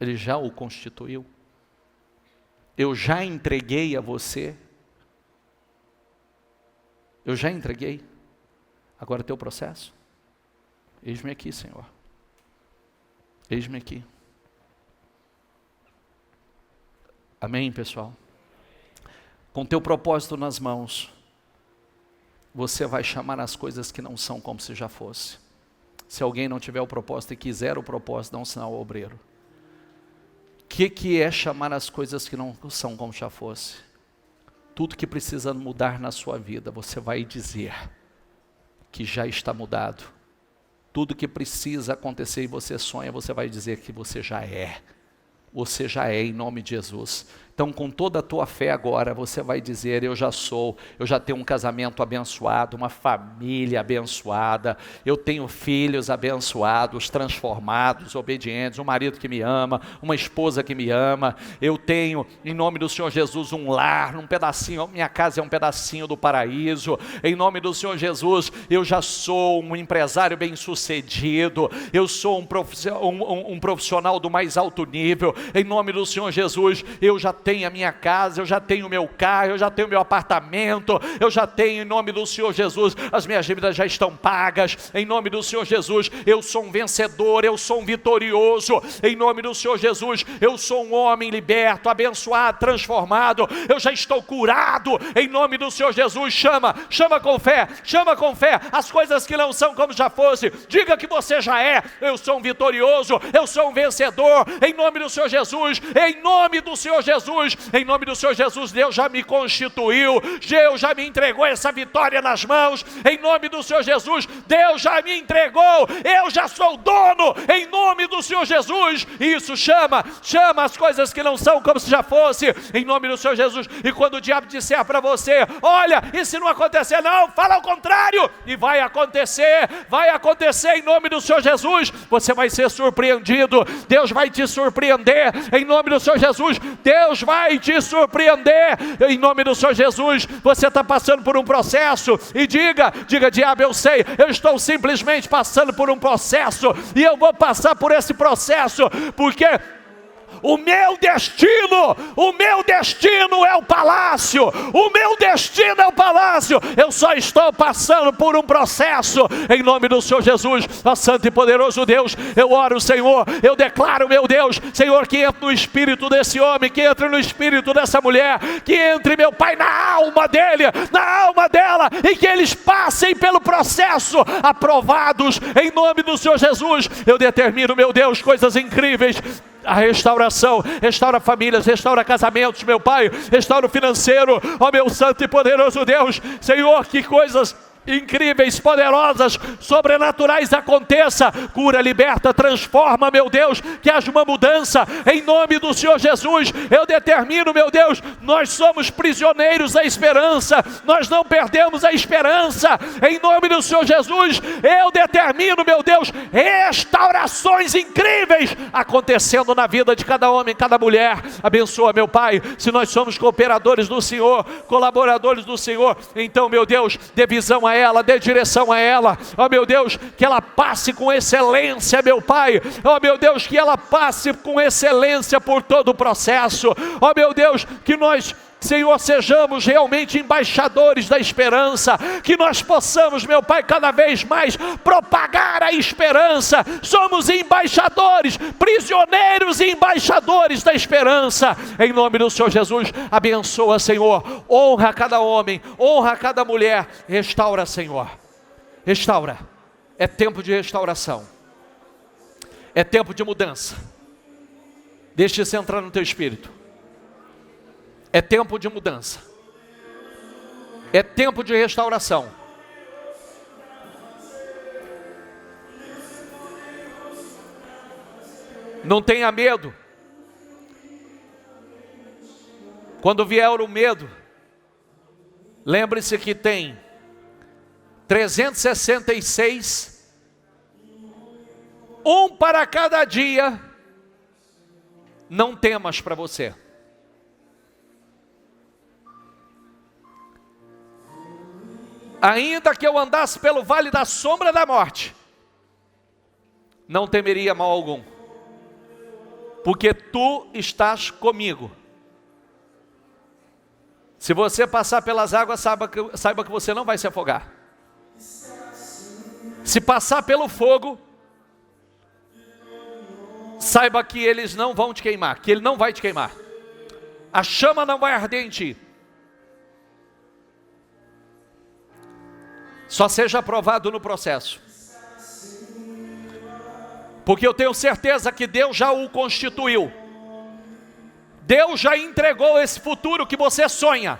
Ele já o constituiu? Eu já entreguei a você? Eu já entreguei? Agora é teu processo? Eis-me aqui, Senhor. Eis-me aqui. Amém, pessoal? Com teu propósito nas mãos, você vai chamar as coisas que não são como se já fosse. Se alguém não tiver o propósito e quiser o propósito, dá um sinal ao obreiro. O que é chamar as coisas que não são como já fosse? Tudo que precisa mudar na sua vida, você vai dizer que já está mudado. Tudo que precisa acontecer e você sonha, você vai dizer que você já é. Você já é, em nome de Jesus. Então, com toda a tua fé agora, você vai dizer, eu já sou, eu já tenho um casamento abençoado, uma família abençoada, eu tenho filhos abençoados, transformados, obedientes, um marido que me ama, uma esposa que me ama, eu tenho, em nome do Senhor Jesus, um lar, um pedacinho, minha casa é um pedacinho do paraíso, em nome do Senhor Jesus, eu já sou um empresário bem-sucedido, eu sou um profissional do mais alto nível, em nome do Senhor Jesus, eu já tenho a minha casa, eu já tenho o meu carro, eu já tenho o meu apartamento, eu já tenho, em nome do Senhor Jesus, as minhas dívidas já estão pagas, em nome do Senhor Jesus, eu sou um vencedor, eu sou um vitorioso, em nome do Senhor Jesus, eu sou um homem liberto, abençoado, transformado, eu já estou curado, em nome do Senhor Jesus. Chama com fé, as coisas que não são como já fosse, diga que você já é, eu sou um vitorioso, eu sou um vencedor, em nome do Senhor Jesus, em nome do Senhor Jesus, em nome do Senhor Jesus, Deus já me constituiu, Deus já me entregou essa vitória nas mãos, em nome do Senhor Jesus, Deus já me entregou, eu já sou dono, em nome do Senhor Jesus. Isso, chama as coisas que não são como se já fosse, em nome do Senhor Jesus. E quando o diabo disser para você, olha, e se não acontecer? Não, fala ao contrário, e vai acontecer em nome do Senhor Jesus. Você vai ser surpreendido, Deus vai te surpreender, em nome do Senhor Jesus, Deus vai te surpreender, em nome do Senhor Jesus. Você está passando por um processo, e diga, diabo, eu sei, eu estou simplesmente passando por um processo, e eu vou passar por esse processo, porque o meu destino é o palácio, eu só estou passando por um processo, em nome do Senhor Jesus. Ó santo e poderoso Deus, eu oro, Senhor, eu declaro, meu Deus, Senhor, que entre no espírito desse homem, que entre no espírito dessa mulher, que entre, meu Pai, na alma dele, na alma dela, e que eles passem pelo processo, aprovados, em nome do Senhor Jesus. Eu determino, meu Deus, coisas incríveis, a restauração, restaura famílias, restaura casamentos, meu Pai, restaura o financeiro, ó meu santo e poderoso Deus, Senhor, que coisas incríveis, poderosas, sobrenaturais aconteça, cura, liberta, transforma, meu Deus, que haja uma mudança, em nome do Senhor Jesus. Eu determino, meu Deus, nós somos prisioneiros da esperança, nós não perdemos a esperança, em nome do Senhor Jesus. Eu determino, meu Deus, restaurações incríveis acontecendo na vida de cada homem, cada mulher. Abençoa, meu Pai, se nós somos cooperadores do Senhor, colaboradores do Senhor, então, meu Deus, dê visão a ela, dê direção a ela, ó meu Deus, que ela passe com excelência, meu Pai, ó meu Deus, que ela passe com excelência por todo o processo, ó meu Deus, que nós, Senhor, sejamos realmente embaixadores da esperança, que nós possamos, meu Pai, cada vez mais propagar a esperança. Somos embaixadores, prisioneiros e embaixadores da esperança, em nome do Senhor Jesus. Abençoa, Senhor, honra cada homem, honra cada mulher, restaura, Senhor, restaura. É tempo de restauração, é tempo de mudança. Deixa isso entrar no teu espírito. É tempo de mudança, é tempo de restauração. Não tenha medo. Quando vier o medo, lembre-se que tem 366, um para cada dia. Não temas para você. Ainda que eu andasse pelo vale da sombra da morte, não temeria mal algum, porque tu estás comigo. Se você passar pelas águas, saiba que você não vai se afogar. Se passar pelo fogo, saiba que eles não vão te queimar, que ele não vai te queimar. A chama não vai arder em ti. Só seja aprovado no processo. Porque eu tenho certeza que Deus já o constituiu. Deus já entregou esse futuro que você sonha.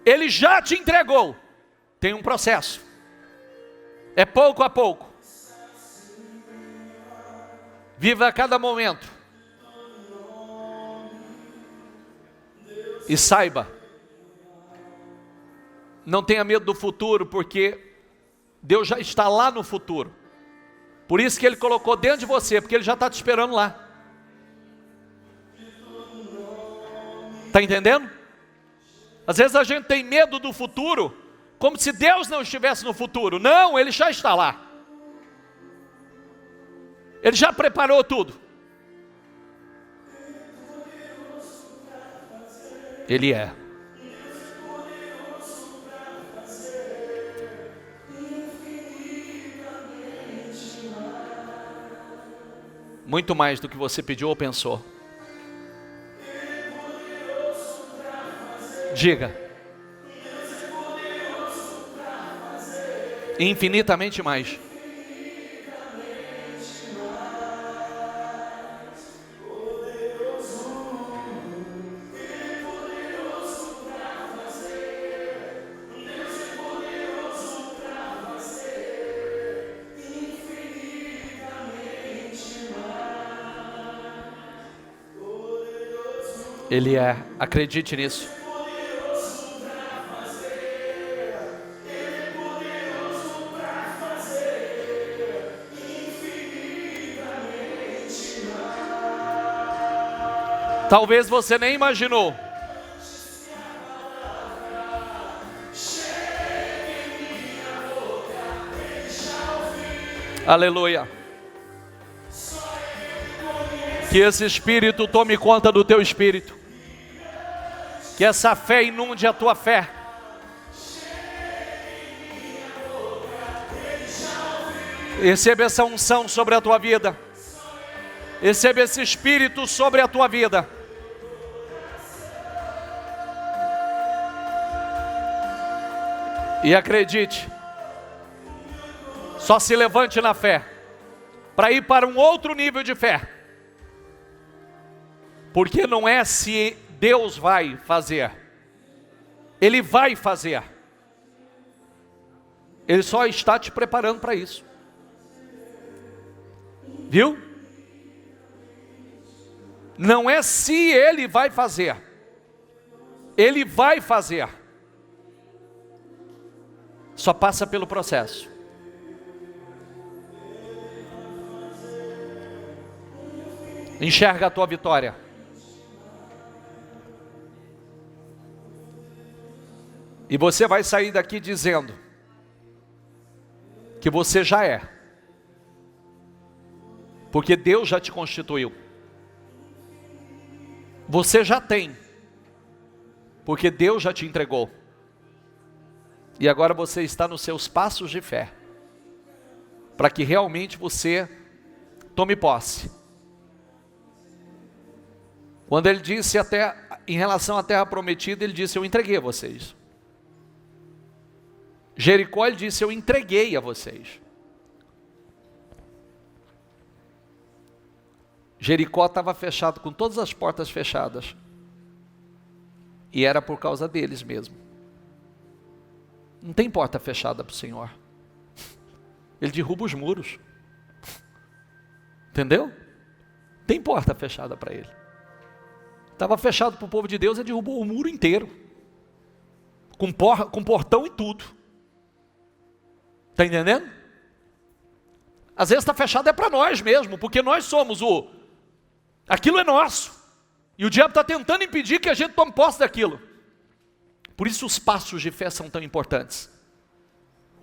Ele já te entregou. Tem um processo. É pouco a pouco. Viva a cada momento. E saiba, não tenha medo do futuro, porque Deus já está lá no futuro. Por isso que Ele colocou dentro de você, porque Ele já está te esperando lá. Está entendendo? Às vezes a gente tem medo do futuro, como se Deus não estivesse no futuro. Não, Ele já está lá. Ele já preparou tudo. Ele é. Muito mais do que você pediu ou pensou. Diga. Infinitamente mais. Ele é, acredite nisso. Talvez você nem imaginou. Aleluia. Que esse Espírito tome conta do teu espírito. Que essa fé inunde a tua fé. Receba essa unção sobre a tua vida. Receba esse Espírito sobre a tua vida. E acredite, só se levante na fé, para ir para um outro nível de fé. Porque não é se Deus vai fazer, Ele vai fazer. Ele só está te preparando para isso. Viu? Não é se Ele vai fazer, Ele vai fazer. Só passa pelo processo. Enxerga a tua vitória. E você vai sair daqui dizendo que você já é. Porque Deus já te constituiu. Você já tem. Porque Deus já te entregou. E agora você está nos seus passos de fé, para que realmente você tome posse. Quando ele disse até, em relação à terra prometida, ele disse: eu entreguei a vocês. Jericó, ele disse: eu entreguei a vocês. Jericó estava fechado, com todas as portas fechadas. E era por causa deles mesmo. Não tem porta fechada para o Senhor. Ele derruba os muros. Entendeu? Tem porta fechada para Ele. Estava fechado para o povo de Deus, Ele derrubou o muro inteiro. Com portão e tudo. Está entendendo? Às vezes está fechado é para nós mesmo, porque nós somos aquilo é nosso. E o diabo está tentando impedir que a gente tome posse daquilo. Por isso os passos de fé são tão importantes.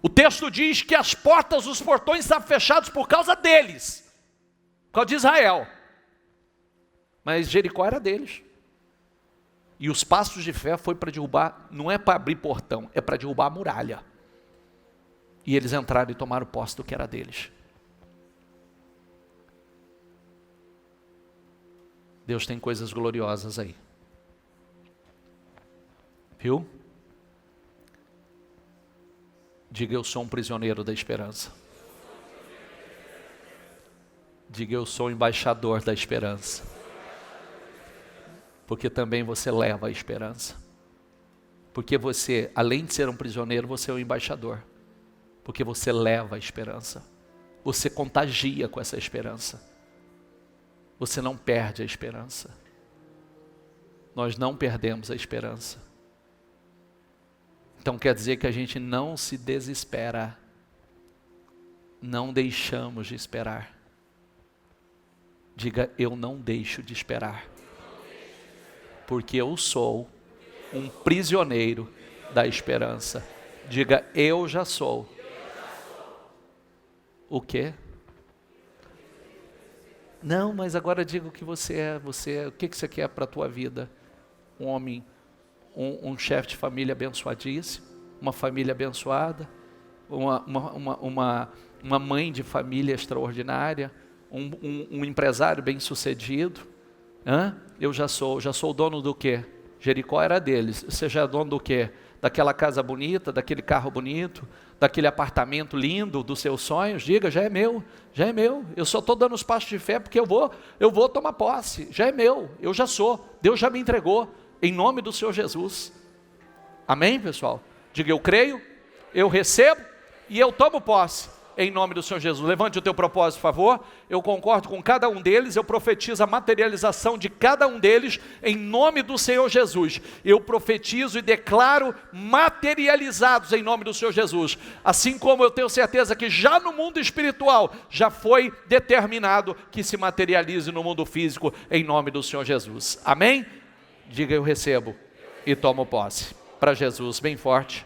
O texto diz que as portas, os portões estavam fechados por causa deles, por causa de Israel. Mas Jericó era deles. E os passos de fé foi para derrubar, não é para abrir portão, é para derrubar a muralha. E eles entraram e tomaram posse do que era deles. Deus tem coisas gloriosas aí. Viu? Diga: eu sou um prisioneiro da esperança. Diga: eu sou embaixador da esperança. Porque também você leva a esperança. Porque você, além de ser um prisioneiro, você é um embaixador. Porque você leva a esperança. Você contagia com essa esperança. Você não perde a esperança. Nós não perdemos a esperança. Então quer dizer que a gente não se desespera. Não deixamos de esperar. Diga: eu não deixo de esperar. Porque eu sou um prisioneiro da esperança. Diga: eu já sou. O quê? Não, mas agora diga o que você é. O que você quer para a tua vida? Um homem, um chefe de família abençoadíssimo, uma família abençoada, uma mãe de família extraordinária, um empresário bem-sucedido. Eu já sou o dono do quê? Jericó era deles. Você já é dono do quê? Daquela casa bonita, daquele carro bonito, daquele apartamento lindo dos seus sonhos. Diga: já é meu, já é meu. Eu só estou dando os passos de fé porque eu vou tomar posse. Já é meu, eu já sou. Deus já me entregou, em nome do Senhor Jesus. Amém, pessoal? Diga: eu creio, eu recebo e eu tomo posse. Em nome do Senhor Jesus. Levante o teu propósito, por favor. Eu concordo com cada um deles. Eu profetizo a materialização de cada um deles em nome do Senhor Jesus. Eu profetizo e declaro materializados em nome do Senhor Jesus. Assim como eu tenho certeza que já no mundo espiritual já foi determinado que se materialize no mundo físico em nome do Senhor Jesus. Amém? Diga: eu recebo e tomo posse. Para Jesus, bem forte.